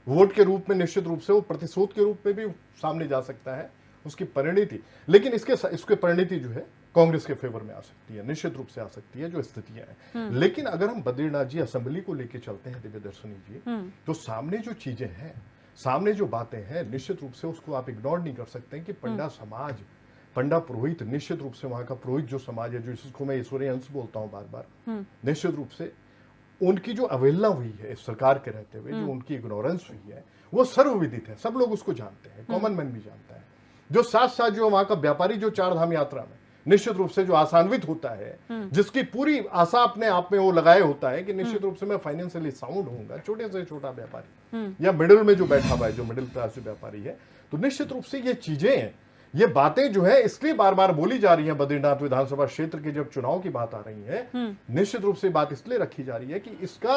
Speaker 4: वोट के रूप में निश्चित रूप से वो प्रतिशोध के रूप में भी सामने जा सकता है, उसकी परिणति। लेकिन इसके परिणति जो है कांग्रेस के फेवर में आ सकती है, निश्चित रूप से आ सकती है, जो स्थितियां हैं। लेकिन अगर हम बद्रीनाथ जी असेंबली को लेके चलते हैं दिव्यदर्शनी जी, तो सामने जो चीजें हैं, सामने जो बातें हैं, निश्चित रूप से उसको आप इग्नोर नहीं कर सकते कि पंडा समाज, पंडा पुरोहित, निश्चित रूप से वहां का पुरोहित जो समाज है, जिसको मैं ईश्वरीय अंश बोलता हूं बार बार, निश्चित रूप से उनकी जो अवहेलना हुई है इस सरकार के रहते हुए, जो उनकी इग्नोरेंस हुई है, वो सर्वविदित है, सब लोग उसको जानते हैं, कॉमन मैन भी जानता है। जो साथ साथ जो वहां का व्यापारी जो चार धाम यात्रा में निश्चित रूप से जो आसान्वित होता है, जिसकी पूरी आशा अपने आप में वो लगाए होता है कि निश्चित रूप से मैं फाइनेंशियली साउंड होऊंगा, छोटे से छोटा व्यापारी या मिडिल में जो बैठा हुआ है, जो मिडिल क्लास व्यापारी है, तो निश्चित रूप से ये चीजें हैं, ये बातें जो है इसलिए बार बार बोली जा रही है। बद्रीनाथ विधानसभा क्षेत्र के जब चुनाव की बात आ रही है, निश्चित रूप से बात इसलिए रखी जा रही है कि इसका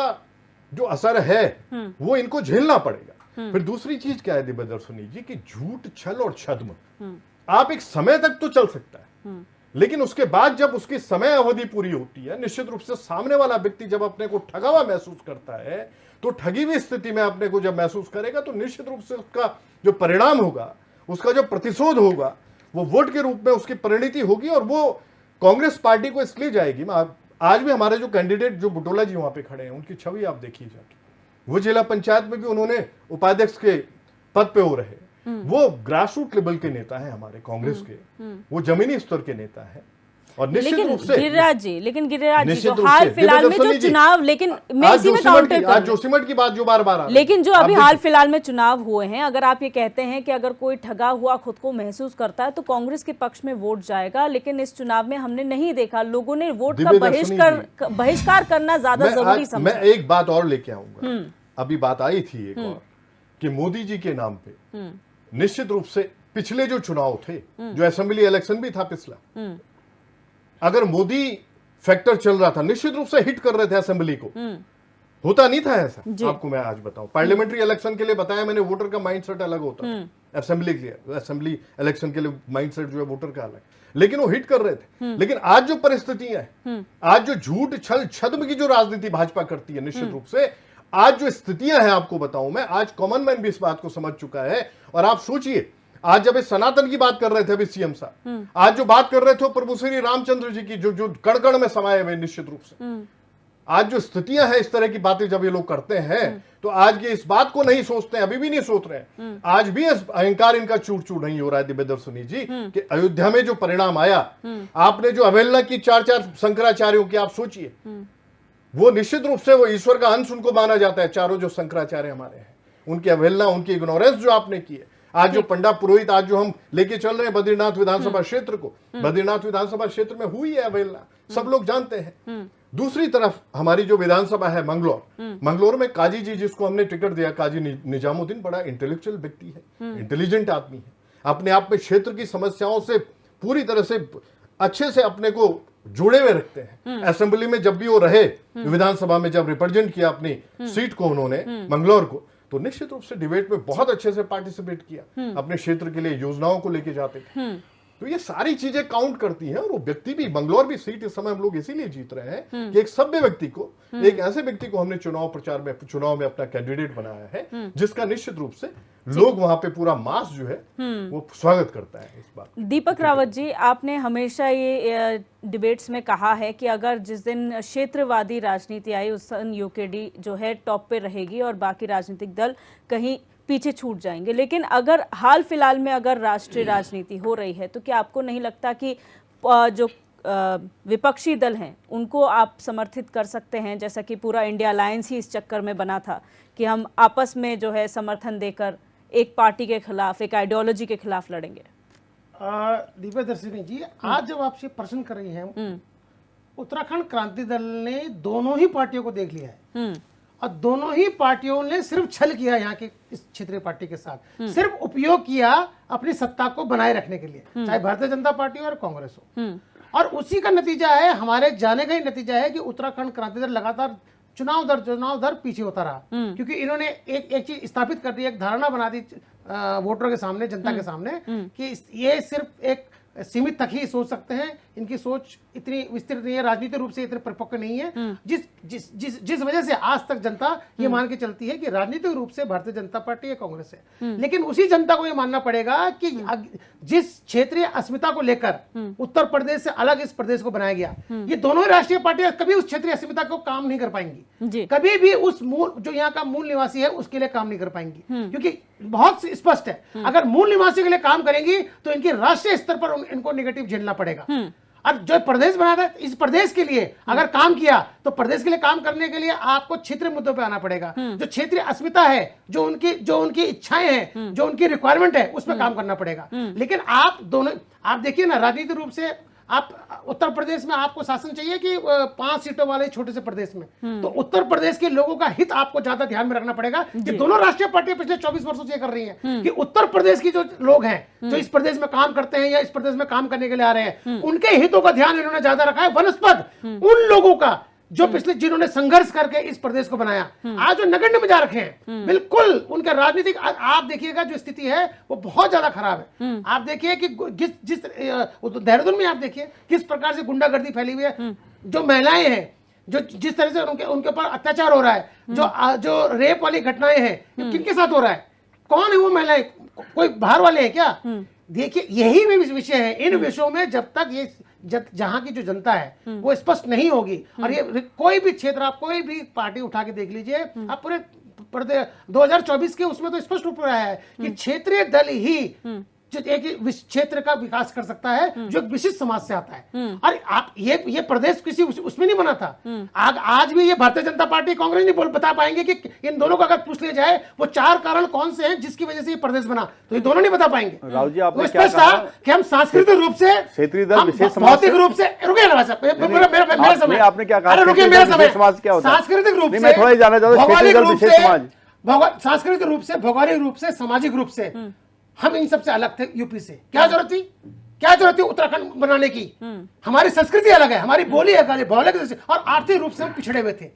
Speaker 4: जो असर है वो इनको झेलना पड़ेगा। फिर दूसरी चीज क्या है दिव्यदर्शनी जी, कि झूठ, छल और छद्म आप एक समय तक तो चल सकता है, लेकिन उसके बाद जब उसकी समय अवधि पूरी होती है, निश्चित रूप से सामने वाला व्यक्ति जब अपने को ठगा हुआ महसूस करता है, तो ठगी हुई स्थिति में अपने को जब महसूस करेगा, तो निश्चित रूप से उसका जो परिणाम होगा, उसका जो प्रतिशोध होगा, वो वोट के रूप में उसकी परिणति होगी, और वो कांग्रेस पार्टी को इसलिए जाएगी। आज भी हमारे जो कैंडिडेट जो बुटोला जी वहां पे खड़े हैं, उनकी छवि आप देखिए जाके, वो जिला पंचायत में भी उन्होंने उपाध्यक्ष के पद पे हो रहे, वो ग्रास रूट लेवल के नेता है हमारे कांग्रेस के, वो जमीनी स्तर के नेता है। और निश्चित रूप से
Speaker 1: गिरिराज जी जो हाल फिलहाल में जो चुनाव, लेकिन मैं इसी में काउंटर
Speaker 4: आज जोशीमठ की बात जो बार बार,
Speaker 1: लेकिन जो अभी हाल फिलहाल में चुनाव हुए हैं, अगर आप ये कहते हैं कि अगर कोई ठगा हुआ खुद को महसूस करता है तो कांग्रेस के पक्ष में वोट जाएगा, लेकिन इस चुनाव में हमने नहीं देखा, लोगों ने वोट का बहिष्कार करना ज्यादा जरूरी समझा।
Speaker 4: मैं एक बात और लेके आऊंगा, अभी बात आई थी एक और, कि मोदी जी के नाम पे निश्चित रूप से पिछले जो चुनाव थे, जो असेंबली इलेक्शन भी था पिछला, अगर मोदी फैक्टर चल रहा था, निश्चित रूप से हिट कर रहे थे असेंबली को, होता नहीं था ऐसा। आपको मैं आज बताऊं, पार्लियामेंट्री इलेक्शन के लिए बताया मैंने, वोटर का माइंडसेट अलग होता है, असेंबली इलेक्शन के लिए माइंडसेट जो है वोटर का अलग, लेकिन वो हिट कर रहे थे। लेकिन आज जो परिस्थितियां हैं, आज जो झूठ, छल, छद्म की जो राजनीति भाजपा करती है, निश्चित रूप से आज जो स्थितियां हैं, आपको बताऊं मैं, आज कॉमन मैन भी इस बात को समझ चुका है। और आप सोचिए, आज जब इस सनातन की बात कर रहे थे अभी सीएम साहब, आज जो बात कर रहे थे प्रभु श्री रामचंद्र जी की, जो कण कण में समाये हुए, निश्चित रूप से आज जो स्थितियां हैं, इस तरह की बातें जब ये लोग करते हैं, तो आज ये इस बात को नहीं सोचते, अभी भी नहीं सोच रहे हैं, आज भी अहंकार इनका चूर चूर नहीं हो रहा है दिव्यदर्शनी जी, कि अयोध्या में जो परिणाम आया, आपने जो अवहेलना की चार शंकराचार्यों की, आप सोचिए, वो निश्चित रूप से वो ईश्वर का अंश उनको माना जाता है, चारों जो शंकराचार्य हमारे हैं, उनकी अवहेलना, उनकी इग्नोरेंस जो आपने की है, आज जो पंडा पुरोहित, आज जो हम लेके चल रहे हैं बद्रीनाथ विधानसभा क्षेत्र को, बद्रीनाथ विधानसभा क्षेत्र में हुई है अवहेलना, सब लोग जानते हैं। दूसरी तरफ हमारी जो विधानसभा है मंगलौर में काजी जी, जिसको हमने टिकट दिया, काजी निजामुद्दीन, बड़ा इंटेलेक्चुअल व्यक्ति है, इंटेलिजेंट आदमी है, अपने आप में क्षेत्र की समस्याओं से पूरी तरह से अच्छे से अपने को जुड़े हुए रखते हैं। असेंबली में जब भी वो रहे, विधानसभा में जब रिप्रेजेंट किया अपनी सीट को उन्होंने, मंगलौर को, तो निश्चित रूप से डिबेट में बहुत अच्छे से पार्टिसिपेट किया, अपने क्षेत्र के लिए योजनाओं को लेके जाते थे। तो ये सारी चीजें काउंट करती हैं। और वो व्यक्ति भी, मंगलौर भी सीट इस समय हम लोग इसीलिए जीत रहे हैं कि एक सभ्य व्यक्ति को, एक ऐसे व्यक्ति को हमने चुनाव में अपना कैंडिडेट बनाया है, जिसका निश्चित रूप से लोग वहां पे पूरा मास जो है वो स्वागत करता है इस बात।
Speaker 1: दीपक रावत जी, आपने हमेशा ये डिबेट्स में कहा है कि अगर जिस दिन क्षेत्रवादी राजनीति आई, उस दिन यूकेडी जो है टॉप पे रहेगी और बाकी राजनीतिक दल कहीं पीछे छूट जाएंगे। लेकिन अगर हाल फिलहाल में अगर राष्ट्रीय राजनीति हो रही है, तो क्या आपको नहीं लगता कि जो विपक्षी दल हैं उनको आप समर्थित कर सकते हैं, जैसा कि पूरा इंडिया अलायंस ही इस चक्कर में बना था कि हम आपस में जो है समर्थन देकर एक पार्टी के खिलाफ, एक आइडियोलॉजी के खिलाफ लड़ेंगे?
Speaker 5: दिव्यदर्शिनी जी, आज जब आपसे प्रश्न कर रही हैं, उत्तराखंड क्रांति दल ने दोनों ही पार्टियों को देख लिया है, और दोनों ही पार्टियों ने सिर्फ छल किया यहाँ के इस क्षेत्रीय पार्टी के साथ, सिर्फ उपयोग किया अपनी सत्ता को बनाए रखने के लिए, चाहे भारतीय जनता पार्टी हो और कांग्रेस हो। और उसी का नतीजा है, हमारे जाने का ही नतीजा है कि उत्तराखंड क्रांति दल लगातार चुनाव दर पीछे होता रहा, क्योंकि इन्होंने एक चीज स्थापित कर दी, एक धारणा बना दी वोटरों के सामने, जनता के सामने, कि ये सिर्फ एक सीमित तक ही सोच सकते हैं, इनकी सोच इतनी विस्तृत नहीं है, राजनीतिक रूप से इतने परिपक्व नहीं है, जिस वजह से आज तक जनता ये मान के चलती है कि राजनीतिक रूप से भारतीय जनता पार्टी या कांग्रेस है। लेकिन उसी जनता को ये मानना पड़ेगा कि जिस क्षेत्रीय अस्मिता को लेकर उत्तर प्रदेश से अलग इस प्रदेश को बनाया गया, ये दोनों ही राष्ट्रीय पार्टियां कभी उस क्षेत्रीय अस्मिता को काम नहीं कर पाएंगी, कभी भी उस मूल, जो यहाँ का मूल निवासी है उसके लिए काम नहीं कर पाएंगी, क्योंकि बहुत स्पष्ट है, अगर मूल निवासी के लिए काम करेंगी तो इनकी राष्ट्रीय स्तर पर इनको नेगेटिव झेलना पड़ेगा। और जो प्रदेश बना था, इस प्रदेश के लिए अगर काम किया तो प्रदेश के लिए काम करने के लिए आपको क्षेत्रीय मुद्दों पे आना पड़ेगा, जो क्षेत्रीय अस्मिता है, जो उनकी इच्छाएं हैं, जो उनकी रिक्वायरमेंट है, उस पर काम करना पड़ेगा। लेकिन आप दोनों, आप देखिए ना, राजनीतिक रूप से आप उत्तर प्रदेश में आपको शासन चाहिए कि 5 सीटों वाले छोटे से प्रदेश में, तो उत्तर प्रदेश के लोगों का हित आपको ज्यादा ध्यान में रखना पड़ेगा, कि दोनों राष्ट्रीय पार्टियां पिछले 24 वर्षों से ये कर रही हैं कि उत्तर प्रदेश की जो लोग हैं, जो इस प्रदेश में काम करते हैं या इस प्रदेश में काम करने के लिए आ रहे हैं, उनके हितों का ध्यान इन्होंने ज्यादा रखा है, वनस्पत उन लोगों का जो पिछले, जिन्होंने संघर्ष करके इस प्रदेश को बनाया, आज जो नगण्य में जा रखे हैं, बिल्कुल उनके राजनीतिक, आप देखिएगा जो स्थिति है वो बहुत ज्यादा खराब है। आप देखिए कि जिस देहरादून में आप देखिए किस प्रकार से गुंडागर्दी फैली हुई है, जो महिलाएं हैं, जो जिस तरह से उनके ऊपर अत्याचार हो रहा है, जो रेप वाली घटनाएं हैं, किनके साथ हो रहा है, कौन है वो महिलाएं, कोई बाहर वाले हैं क्या? देखिए यही विषय है। इन विषयों में जब तक ये जहां की जो जनता है वो स्पष्ट नहीं होगी, और ये कोई भी क्षेत्र, आप कोई भी पार्टी उठा के देख लीजिए, आप पूरे 2024 के उसमें तो स्पष्ट रूप से आया है कि क्षेत्रीय दल ही जो एक क्षेत्र का विकास कर सकता है, जो एक विशिष्ट समाज से आता है। और आप ये प्रदेश किसी उसमें नहीं बना था। आज भी ये भारतीय जनता पार्टी, कांग्रेस नहीं बता पाएंगे कि इन दोनों को अगर पूछ लिया जाए वो 4 कारण कौन से हैं जिसकी वजह से ये प्रदेश बना, तो ये दोनों नहीं बता पाएंगे।
Speaker 3: राहुल जी, आपने
Speaker 5: वो
Speaker 3: क्या
Speaker 5: स्पष्ट था कि हम सांस्कृतिक रूप से,
Speaker 3: क्षेत्रीय दल विशेष समाज,
Speaker 5: भौतिक रूप से, रुकिए ना साहब, मेरा समय,
Speaker 3: आपने क्या कहा,
Speaker 5: रुकिए, मेरा समय,
Speaker 3: सांस्कृतिक रूप से, मैं थोड़ा जानना चाहता हूं,
Speaker 5: भौगोलिक रूप से, सांस्कृतिक रूप से, भौगोलिक रूप से, सामाजिक रूप से हम इन सबसे अलग थे यूपी से। क्या जरूरत थी उत्तराखंड बनाने की? हमारी संस्कृति अलग है, हमारी बोली है, भौगोलिक और आर्थिक रूप से हम पिछड़े हुए थे।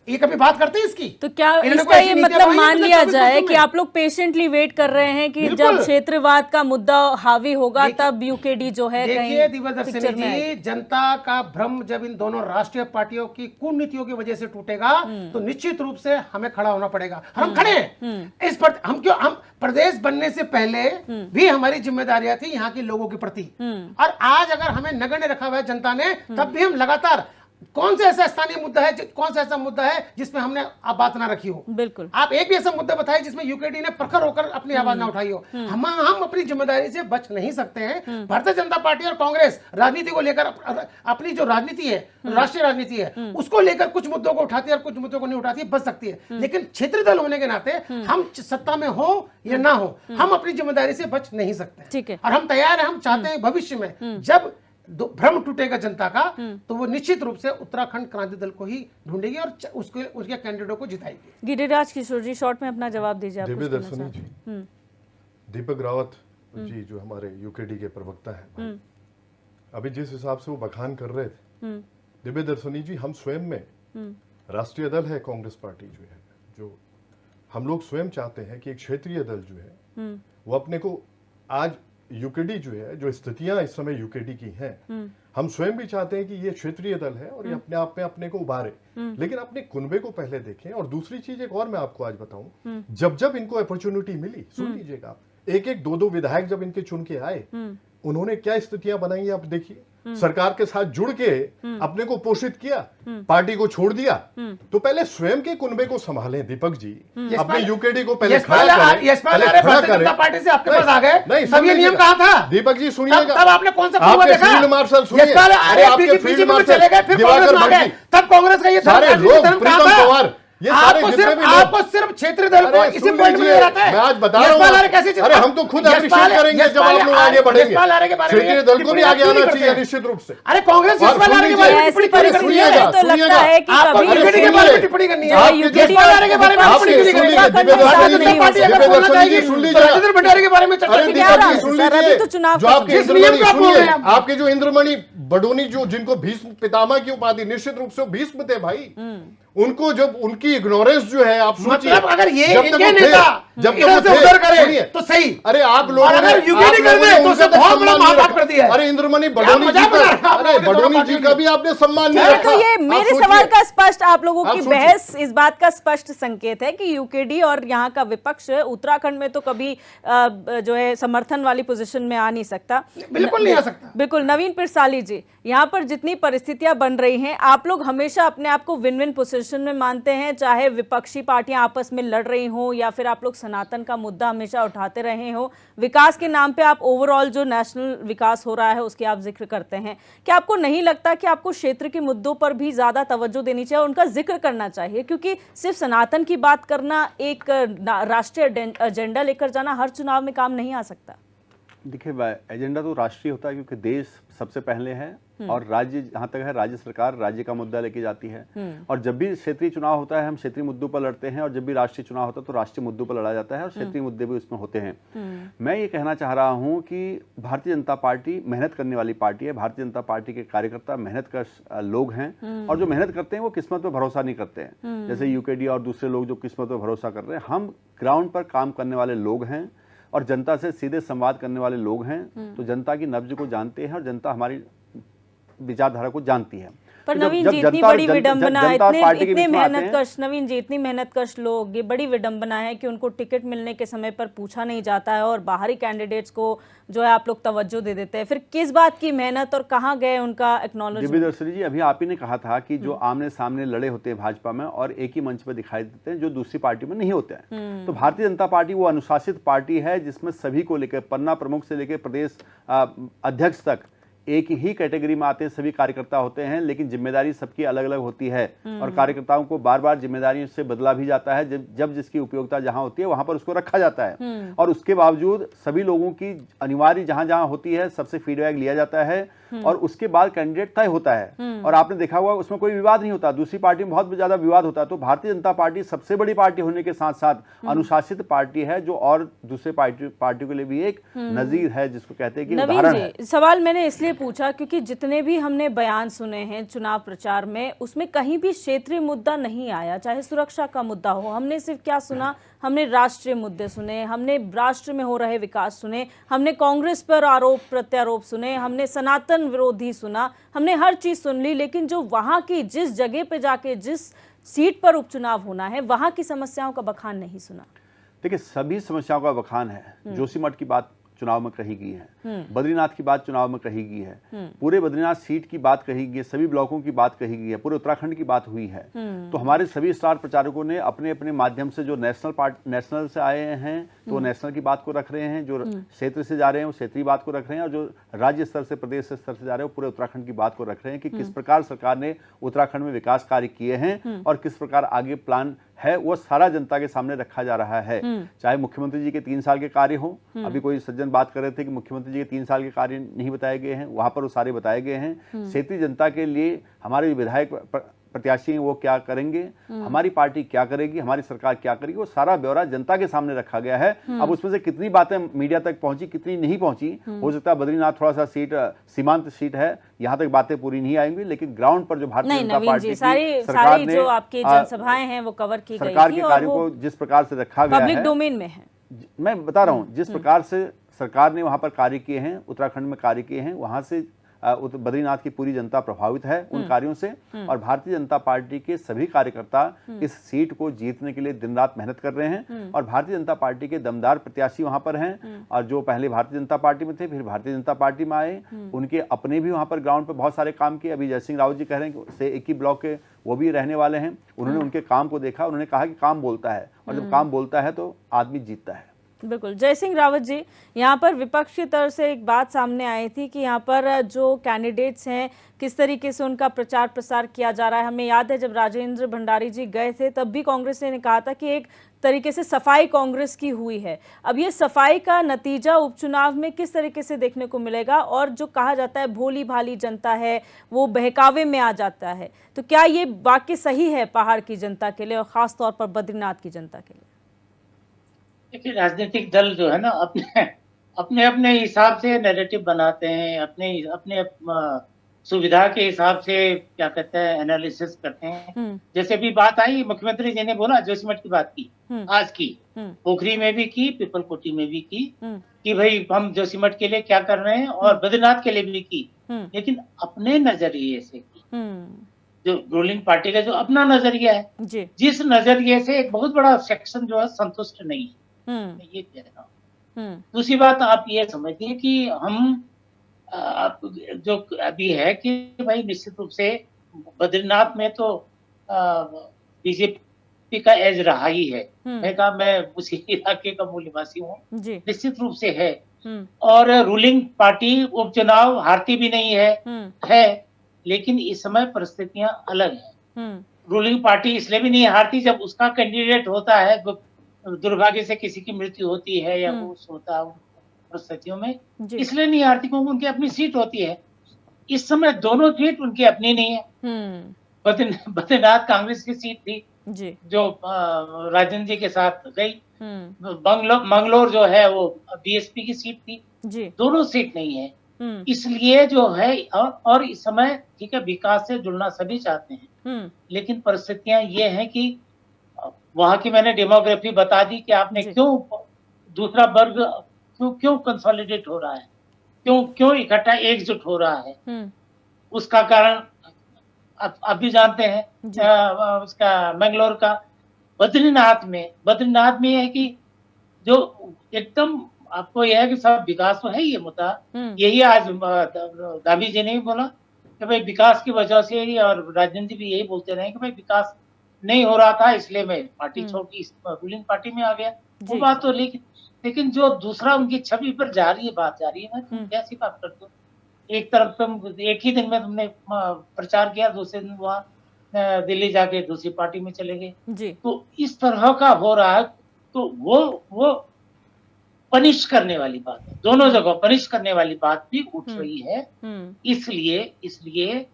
Speaker 5: ये कभी बात करते हैं इसकी?
Speaker 1: तो क्या इसका ये मतलब मान लिया जाए कि आप लोग पेशेंटली वेट कर रहे हैं कि जब क्षेत्रवाद का मुद्दा हावी होगा तब यूकेडी जो है
Speaker 5: देखिए दिव्यदर्शनी जी, जनता का भ्रम जब इन दोनों राष्ट्रीय पार्टियों की कूटनीतियों की वजह से टूटेगा तो निश्चित रूप से हमें खड़ा होना पड़ेगा। हम खड़े हैं इस पर। हम प्रदेश बनने से पहले भी हमारी जिम्मेदारियां थी यहाँ के लोगों के प्रति, और आज अगर हमें नगण्य रखा हुआ है जनता ने, तब भी हम लगातार, कौन सा ऐसा स्थानीय मुद्दा है, कौन सा ऐसा मुद्दा है जिसमें हमने बात ना रखी हो?
Speaker 1: बिल्कुल, आप
Speaker 5: एक भी ऐसा मुद्दा बताइए जिसमें यूकेडी ने प्रखर होकर अपनी आवाज ना उठाई हो। हम अपनी जिम्मेदारी से बच नहीं सकते हैं। भारतीय जनता पार्टी और कांग्रेस राजनीति को लेकर अपनी जो राजनीति है, राष्ट्रीय राजनीति है, उसको लेकर कुछ मुद्दों को उठाती है और कुछ मुद्दों को नहीं उठाती, बच सकती है। लेकिन क्षेत्रीय दल होने के नाते हम सत्ता में हो या ना हो, हम अपनी जिम्मेदारी से बच नहीं सकते।
Speaker 1: ठीक है,
Speaker 5: और हम तैयार हैं, हम चाहते हैं भविष्य में जब भ्रम टूटेगा जनता का, तो वो निश्चित रूप से उत्तराखंड क्रांति दल को ही ढूंढेगी और उसके कैंडिडेटों को जिताएगी।
Speaker 1: गिरिराज किशोर जी, शॉर्ट में अपना जवाब दीजिए।
Speaker 4: दिव्यदर्शनी जी, दीपक रावत जी जो हमारे यूकेडी के प्रवक्ता हैं, अभी जिस हिसाब से वो बखान कर रहे थे, दिव्यदर्शनी जी, हम स्वयं में राष्ट्रीय दल है कांग्रेस पार्टी जो है, जो हम लोग स्वयं चाहते हैं कि एक क्षेत्रीय दल जो है वो अपने को, आज यूकेडी जो है, जो स्थितियां इस समय यूकेडी की हैं, हम स्वयं भी चाहते हैं कि ये क्षेत्रीय दल है और ये अपने आप में अपने को उभारे, लेकिन अपने कुनबे को पहले देखें। और दूसरी चीज एक और मैं आपको आज बताऊं, जब इनको अपॉर्चुनिटी मिली, सुन लीजिएगा आप, एक 2 विधायक जब इनके चुन के आए, उन्होंने क्या स्थितियां बनाई आप देखिए। सरकार के साथ जुड़ के अपने को पोषित किया, पार्टी को छोड़ दिया। तो पहले स्वयं के कुनबे को संभालें दीपक जी, अपने यूकेडी को पहले खड़ा करें।
Speaker 5: पार्टी से आपके पास आ गए,
Speaker 4: नहीं,
Speaker 5: तब ये नियम कहा था
Speaker 4: दीपक जी, सुनिएगा।
Speaker 5: तब आपने कौन सा
Speaker 4: आपके फील्ड मार्शल सुनिए, आपके फील्ड मार्शल दिवाकर भट्टी,
Speaker 5: तब कांग्रेस का ये
Speaker 4: सारे लोग, प्रीतम पवार, ये सारे जितने भी
Speaker 5: आपको सिर्फ क्षेत्रीय दल को इसी पॉइंट में रहता है।
Speaker 4: मैं आज बता रहा हूं, अरे हम तो खुद अप्रिशिएट करेंगे जब आप लोग आगे बढ़ेंगे। क्षेत्रीय दल को भी आगे आना चाहिए निश्चित रूप से।
Speaker 5: अरे कांग्रेस यशपाल आर्य के बारे में टिप्पणी करनी है,
Speaker 4: सुनिएगा,
Speaker 5: यूकेडी के बारे में टिप्पणी करनी है, यशपाल आर्य के बारे में टिप्पणी करनी है, राजेंद्र भंडारी के बारे में चर्चा की जा रही है।
Speaker 4: जो आपके जो इंद्रमणि बडोनी, जो जिनको भीष्म पितामह की उपाधि, निश्चित रूप से भीष्म थे भाई, उनको जब उनकी इग्नोरेंस जो है आप सोचिए,
Speaker 5: मतलब अगर ये
Speaker 4: जब तक
Speaker 5: इनके
Speaker 4: वो थे,
Speaker 5: नेता
Speaker 4: जब तक
Speaker 5: इधर
Speaker 4: वो
Speaker 5: से
Speaker 4: थे,
Speaker 5: उधर करे
Speaker 4: सुनिए,
Speaker 5: तो सही।
Speaker 4: अरे आप
Speaker 5: और
Speaker 4: लोगों ने
Speaker 5: अगर यूकेडी कर दे तो उसे बहुत बड़ा महापाप कर दिया है।
Speaker 4: अरे इंद्रमणि
Speaker 5: क्या
Speaker 4: बडोनी जी
Speaker 5: मजाक
Speaker 4: का,
Speaker 5: बना रखा है आप
Speaker 4: अरे
Speaker 5: लोगों ने दोनों
Speaker 4: बडोनी जी
Speaker 5: पार्टियों
Speaker 4: का
Speaker 5: ने?
Speaker 4: भी आपने सम्मान नहीं
Speaker 1: चलिए,
Speaker 4: रखा।
Speaker 1: तो ये
Speaker 4: आप
Speaker 1: मेरे
Speaker 4: सोचिए,
Speaker 1: सवाल का स्पष्ट, आप लोगों
Speaker 4: आप
Speaker 1: की
Speaker 4: सोचिए।
Speaker 1: बहस इस बात का स्पष्ट संकेत है कि यूकेडी और यहाँ का विपक्ष उत्तराखंड में तो कभी जो है समर्थन वाली पोजीशन में आ नहीं सकता,
Speaker 5: बिल्कुल नहीं आ सकता।
Speaker 1: बिल्कुल। नवीन पिरसाली जी, यहाँ पर जितनी परिस्थितियां बन रही हैं, आप लोग हमेशा अपने आप को विन विन पोजीशन में मानते हैं, चाहे विपक्षी पार्टियां आपस में लड़ रही हो या फिर आप लोग सनातन का मुद्दा हमेशा उठाते रहे हो, विकास के नाम पे आप ओवरऑल जो नेशनल विकास हो रहा है उसकी आप जिक्र करते हैं। क्या आपको नहीं लगता कि आपको क्षेत्र के मुद्दों पर भी ज्यादा तवज्जो देनी चाहिए, उनका जिक्र करना चाहिए? क्योंकि सिर्फ सनातन की बात करना, एक राष्ट्रीय एजेंडा लेकर जाना हर चुनाव में काम नहीं आ सकता।
Speaker 3: देखिए, एजेंडा तो राष्ट्रीय होता है क्योंकि देश सबसे पहले है और राज्य जहाँ तक है राज्य सरकार राज्य का मुद्दा लेके जाती है। और जब भी क्षेत्रीय चुनाव होता है हम क्षेत्रीय मुद्दों पर लड़ते हैं, और जब भी राष्ट्रीय चुनाव होता है तो राष्ट्रीय मुद्दों पर लड़ा जाता है और क्षेत्रीय मुद्दे भी उसमें होते हैं। मैं ये कहना चाह रहा हूँ कि भारतीय जनता पार्टी मेहनत करने वाली पार्टी है। भारतीय जनता पार्टी के कार्यकर्ता मेहनतकश लोग हैं, और जो मेहनत करते हैं वो किस्मत पर भरोसा नहीं करते हैं, जैसे यूकेडी और दूसरे लोग जो किस्मत पर भरोसा कर रहे हैं। हम ग्राउंड पर काम करने वाले लोग हैं और जनता से सीधे संवाद करने वाले लोग हैं, तो जनता की नब्ज को जानते हैं और जनता हमारी विचारधारा को जानती है।
Speaker 1: पर
Speaker 3: तो
Speaker 1: नवीन जी, इतनी बड़ी विडंबना, इतने मेहनतकश, नवीन जी इतनी मेहनतकश लोग, ये बड़ी विडंबना है कि उनको टिकट मिलने के समय पर पूछा नहीं जाता है और बाहरी कैंडिडेट्स को जो है आप लोग तवज्जो दे देते हैं। फिर किस बात की मेहनत और कहाँ गए उनका एक्नॉलेजमेंट?
Speaker 3: दिव्यदर्शनी जी, अभी आप ही ने कहा था कि जो आमने सामने लड़े होते हैं भाजपा में और एक ही मंच पर दिखाई देते हैं, जो दूसरी पार्टी में नहीं होते हैं। तो भारतीय जनता पार्टी वो अनुशासित पार्टी है जिसमें सभी को लेकर, पन्ना प्रमुख से लेकर प्रदेश अध्यक्ष तक एक ही कैटेगरी में आते हैं, सभी कार्यकर्ता होते हैं, लेकिन जिम्मेदारी सबकी अलग अलग होती है और कार्यकर्ताओं को बार बार जिम्मेदारियों से बदला भी जाता है। जब जिसकी उपयोगिता जहां होती है वहां पर उसको रखा जाता है, और उसके बावजूद सभी लोगों की अनिवार्य जहां जहां होती है सबसे फीडबैक लिया जाता है और उसके बाद कैंडिडेट तय होता है। और आपने देखा हुआ उसमें कोई विवाद नहीं होता, दूसरी पार्टी में बहुत ज्यादा विवाद होता है। तो भारतीय जनता पार्टी सबसे बड़ी पार्टी होने के साथ साथ अनुशासित पार्टी है, जो और दूसरे पार्टियों के लिए भी एक नजीर है, जिसको कहते हैं कि उदाहरण है।
Speaker 1: सवाल मैंने इसलिए पूछा क्योंकि जितने भी हमने बयान सुने हैं चुनाव प्रचार में, उसमें कहीं भी क्षेत्रीय मुद्दा नहीं आया, चाहे सुरक्षा का मुद्दा हो। हमने सिर्फ क्या सुना? हमने राष्ट्रीय मुद्दे सुने, हमने राष्ट्र में हो रहे विकास सुने, हमने कांग्रेस पर आरोप प्रत्यारोप सुने, हमने सनातन विरोधी सुना, हमने हर चीज सुन ली। लेकिन जो वहां की जिस जगह पे जाके जिस सीट पर उपचुनाव होना है वहां की समस्याओं का बखान नहीं सुना।
Speaker 3: देखिए, सभी समस्याओं का बखान है। जोशीमठ की बात चुनाव में कही गई है, बद्रीनाथ की बात चुनाव में कही गई है, पूरे बद्रीनाथ सीट की बात कही गई है, सभी ब्लॉकों की बात कही गई है, पूरे उत्तराखंड की बात हुई है। तो हमारे सभी स्टार प्रचारकों ने अपने अपने माध्यम से, जो नेशनल से आए हैं तो वो नेशनल की बात को रख रहे हैं, जो क्षेत्र से जा रहे हैं वो क्षेत्रीय बात को रख रहे हैं, और जो राज्य स्तर से प्रदेश स्तर से जा रहे हैं वो पूरे उत्तराखंड की बात को रख रहे हैं कि किस प्रकार सरकार ने उत्तराखंड में विकास कार्य किए हैं और किस प्रकार आगे प्लान है, वो सारा जनता के सामने रखा जा रहा है। चाहे मुख्यमंत्री जी के 3 साल के कार्य हो, अभी कोई सज्जन बात कर रहे थे कि मुख्यमंत्री जी के 3 साल के कार्य नहीं बताए गए हैं, वहां पर वो सारे बताए गए हैं। क्षेत्रीय जनता के लिए हमारे विधायक प्रत्याशी हैं वो क्या करेंगे, हमारी पार्टी क्या करेगी, हमारी सरकार क्या करेगी, वो सारा ब्यौरा जनता के सामने रखा गया है। अब उसमें से कितनी बातें मीडिया तक पहुंची, कितनी नहीं पहुंची, हो सकता है बद्रीनाथ थोड़ा सा सीट सीमांत सीट है, यहाँ तक बातें पूरी नहीं आएंगी, लेकिन ग्राउंड पर जो भारतीय जनता पार्टी की सरकार ने,
Speaker 1: जो आपकी जनसभाएं हैं वो कवर की गई थी,
Speaker 3: सरकार के कार्यों को जिस प्रकार से रखा गया है,
Speaker 1: पब्लिक डोमेन में है।
Speaker 3: मैं बता रहा हूँ, जिस प्रकार से सरकार ने वहां पर कार्य किए हैं, उत्तराखंड में कार्य किए हैं, वहां से बद्रीनाथ की पूरी जनता प्रभावित है उन कार्यों से। और भारतीय जनता पार्टी के सभी कार्यकर्ता इस सीट को जीतने के लिए दिन रात मेहनत कर रहे हैं, और भारतीय जनता पार्टी के दमदार प्रत्याशी वहां पर हैं, और जो पहले भारतीय जनता पार्टी में थे फिर भारतीय जनता पार्टी में आए, उनके अपने भी वहां पर ग्राउंड पर बहुत सारे काम किए। अभी जय सिंह रावत जी कह रहे हैं कि से एक ही ब्लॉक के वो भी रहने वाले हैं, उन्होंने उनके काम को देखा, उन्होंने कहा कि काम बोलता है, और जब काम बोलता है तो आदमी जीतता है।
Speaker 1: बिल्कुल। जय सिंह रावत जी, यहाँ पर विपक्ष की तरफ से एक बात सामने आई थी कि यहाँ पर जो कैंडिडेट्स हैं किस तरीके से उनका प्रचार प्रसार किया जा रहा है। हमें याद है जब राजेंद्र भंडारी जी गए थे तब भी कांग्रेस ने कहा था कि एक तरीके से सफाई कांग्रेस की हुई है। अब ये सफाई का नतीजा उपचुनाव में किस तरीके से देखने को मिलेगा, और जो कहा जाता है भोली भाली जनता है वो बहकावे में आ जाता है, तो क्या ये वाकई सही है पहाड़ की जनता के लिए और खासतौर पर बद्रीनाथ की जनता के लिए?
Speaker 2: देखिए, राजनीतिक दल जो है ना अपने अपने हिसाब से नैरेटिव बनाते हैं, अपने सुविधा के हिसाब से क्या कहते हैं एनालिसिस करते हैं। जैसे भी बात आई, मुख्यमंत्री जी ने बोला जोशीमठ की बात की, आज की, पोखरी में भी की, पिपलकोटी में भी की, कि भाई हम जोशीमठ के लिए क्या कर रहे हैं, और बद्रीनाथ के लिए भी की, लेकिन अपने नजरिए से की। जो रूलिंग पार्टी का जो अपना नजरिया है, जिस नजरिए से एक बहुत बड़ा सेक्शन जो है संतुष्ट नहीं है, मैं ये कह रहा हूँ। दूसरी बात आप ये समझिए कि हम जो अभी है कि भाई निश्चित रूप से बद्रीनाथ में तो बीजेपी का एज रहा ही है। मैं कहा मैं उसी इलाके का मूल निवासी हूँ, निश्चित रूप से है। और रूलिंग पार्टी उपचुनाव हारती भी नहीं है, लेकिन इस समय परिस्थितियां अलग हैं। रूलिंग पार्टी इसलिए भी नहीं हारती, जब उसका कैंडिडेट होता है, दुर्भाग्य से किसी की मृत्यु होती है या वो होता है परिस्थितियों में, इसलिए नहीं हारती क्योंकि उनकी अपनी सीट होती है। इस समय दोनों सीट उनकी अपनी नहीं है। बद्रीनाथ कांग्रेस की सीट थी जो राजन जी के साथ गई, मंगलोर जो है वो बीएसपी की सीट थी, दोनों सीट नहीं है। इसलिए जो है, और इस समय ठीक है विकास से जुड़ना सभी चाहते हैं, लेकिन परिस्थितियां ये हैं कि वहां की मैंने डेमोग्राफी बता दी कि आपने क्यों दूसरा वर्ग क्यों कंसोलिडेट हो रहा है, क्यों इकट्ठा एकजुट हो रहा है, उसका कारण आप भी जानते हैं। उसका मंगलोर का बद्रीनाथ में है कि जो एकदम आपको यह है कि सब विकास तो है, ये मुद्दा यही आज दावी जी ने भी बोला कि भाई विकास की वजह से ही, और राजन जी भी यही बोलते रहे कि भाई विकास नहीं हो रहा था इसलिए मैं पार्टी छोटी रूलिंग पार्टी में आ गया। वो बात तो, लेकिन जो दूसरा उनकी छवि पर बात जा रही है ना, तुम कैसी बात करते हो? एक तरफ तुम एक ही दिन में तुमने प्रचार किया, दूसरे दिन वहां दिल्ली जाके दूसरी पार्टी में चले गए। तो इस तरह का हो रहा है, तो वो पनिश करने वाली बात है, दोनों जगह पनिश करने वाली बात भी उठ रही है। इसलिए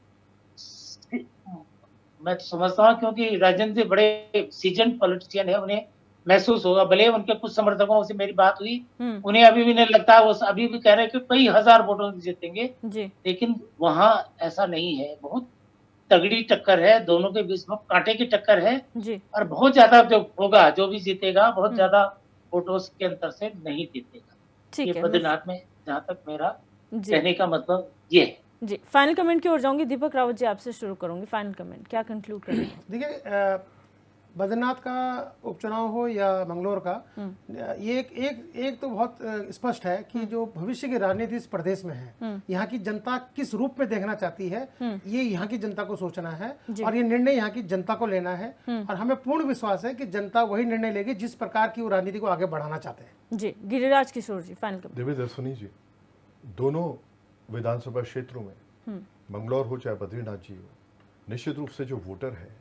Speaker 2: मैं तो समझता हूँ, क्योंकि राजन जी बड़े सीजन पॉलिटिशियन है, उन्हें महसूस होगा, भले उनके कुछ समर्थकों से मेरी बात हुई, उन्हें अभी भी नहीं लगता, वो अभी भी कह रहे हैं कि कई हजार वोटों से जीतेंगे, लेकिन वहां ऐसा नहीं है। बहुत तगड़ी टक्कर है, दोनों के बीच में कांटे की टक्कर है, और बहुत ज्यादा जो होगा, जो भी जीतेगा, बहुत ज्यादा वोटों के अंतर से नहीं जीतेगा। ये बद्रीनाथ में जहाँ तक मेरा कहने का मतलब ये है।
Speaker 1: जी, फाइनल कमेंट की ओर जाऊंगी। दीपक रावत जी, आपसे शुरू करूंगी। फाइनल कमेंट क्या कंक्लूड करेंगे?
Speaker 5: देखिए, बद्रीनाथ का उपचुनाव हो या मंगलोर का, ये एक तो बहुत स्पष्ट है कि जो भविष्य की राजनीति इस प्रदेश में है, यहाँ की जनता किस रूप में देखना चाहती है, ये यहाँ की जनता को सोचना है, और ये निर्णय यहाँ की जनता को लेना है। और हमें पूर्ण विश्वास है कि जनता वही निर्णय लेगी जिस प्रकार की वो राजनीति को आगे बढ़ाना चाहते हैं।
Speaker 1: जी, गिरिराज किशोर जी, फाइनल कमेंट।
Speaker 4: दिव्य दर्शनी जी, दोनों विधानसभा क्षेत्रों में, मंगलौर हो चाहे बद्रीनाथ जी हो, निश्चित रूप से जो वोटर है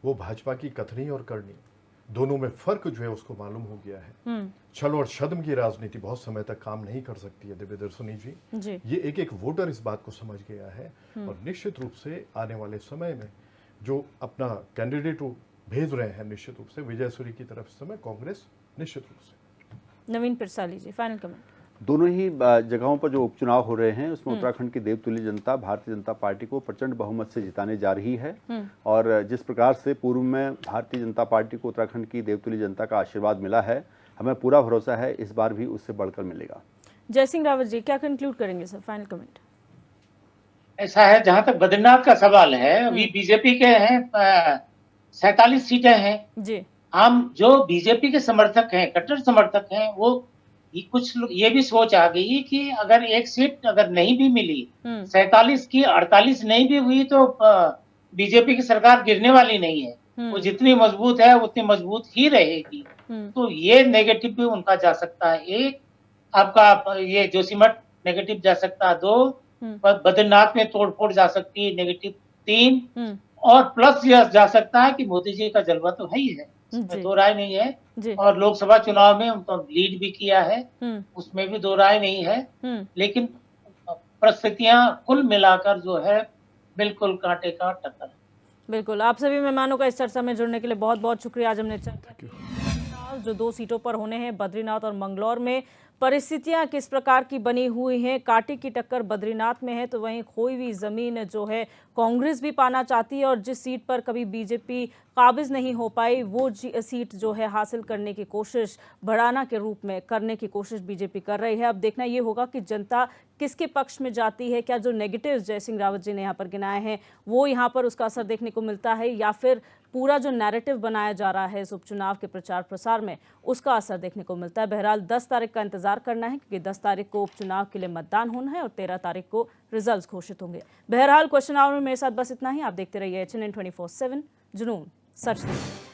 Speaker 4: वो भाजपा की कथनी और करनी दोनों में फर्क जो है उसको मालूम हो गया है। छल और छद्म की राजनीति बहुत समय तक काम नहीं कर सकती है दिव्य दर्शनी जी। ये एक वोटर इस बात को समझ गया है, और निश्चित रूप से आने वाले समय में जो अपना कैंडिडेट भेज रहे हैं, निश्चित रूप से विजयसूरी की तरफ से कांग्रेस निश्चित रूप से।
Speaker 1: नवीन पिरसाली जी, फाइनल कमेंट।
Speaker 3: दोनों ही जगहों पर जो उपचुनाव हो रहे हैं उसमें उत्तराखंड की देवतुल्य जनता भारतीय जनता पार्टी को प्रचंड बहुमत से जिताने जा रही है, और जिस प्रकार से पूर्व में भारतीय जनता पार्टी को उत्तराखंड की देवतुल्य जनता का आशीर्वाद मिला है, हमें पूरा भरोसा है इस बार भी उससे बढ़कर मिलेगा।
Speaker 1: जय सिंह रावत जी, क्या कंक्लूड करेंगे सर? Final comment.
Speaker 2: ऐसा है, जहां तक बद्रीनाथ का सवाल है, अभी बीजेपी के हैं 47 सीटें हैं जी। हम जो बीजेपी के समर्थक हैं, कट्टर समर्थक हैं, वो कुछ लोग ये भी सोच आ गई कि अगर एक सीट अगर नहीं भी मिली, 47 की 48 नहीं भी हुई, तो बीजेपी की सरकार गिरने वाली नहीं है। वो जितनी मजबूत है उतनी मजबूत ही रहेगी। तो ये नेगेटिव भी उनका जा सकता है। एक आपका ये जोशीमठ नेगेटिव जा सकता है, 2 बद्रीनाथ में तोड़फोड़ जा सकती है, नेगेटिव 3, और प्लस यह जा सकता है कि मोदी जी का जलवा तो है ही है, इसमें दो राय नहीं है। और लोकसभा चुनाव में उनको लीड भी किया है, उसमें भी दो राय नहीं है। लेकिन परिस्थितियां कुल मिलाकर जो है बिल्कुल कांटे का टक्कर है।
Speaker 1: बिल्कुल, आप सभी मेहमानों का इस चर्चा में जुड़ने के लिए बहुत बहुत शुक्रिया। आज हमने चर्चा की जो 2 सीटों पर होने हैं, बद्रीनाथ और मंगलौर में परिस्थितियां किस प्रकार की बनी हुई हैं। कांटे की टक्कर बद्रीनाथ में है तो वहीं खोई हुई जमीन जो है कांग्रेस भी पाना चाहती है और जिस सीट पर कभी बीजेपी काबिज नहीं हो पाई वो सीट जो है हासिल करने की कोशिश बढ़ाना के रूप में करने की कोशिश बीजेपी कर रही है। अब देखना ये होगा कि जनता किसके पक्ष में जाती है। क्या जो नेगेटिव्स जय सिंह रावत जी ने यहाँ पर गिनाए हैं वो यहाँ पर उसका असर देखने को मिलता है या फिर पूरा जो नैरेटिव बनाया जा रहा है इस उपचुनाव के प्रचार प्रसार में उसका असर देखने को मिलता है। बहरहाल 10 तारीख का इंतजार करना है क्योंकि 10 तारीख को उपचुनाव के लिए मतदान होना है और 13 तारीख को रिजल्ट्स घोषित होंगे। बहरहाल क्वेश्चन आवर में मेरे साथ बस इतना ही। आप देखते रहिए HNN 24/7 जुनून सच नहीं।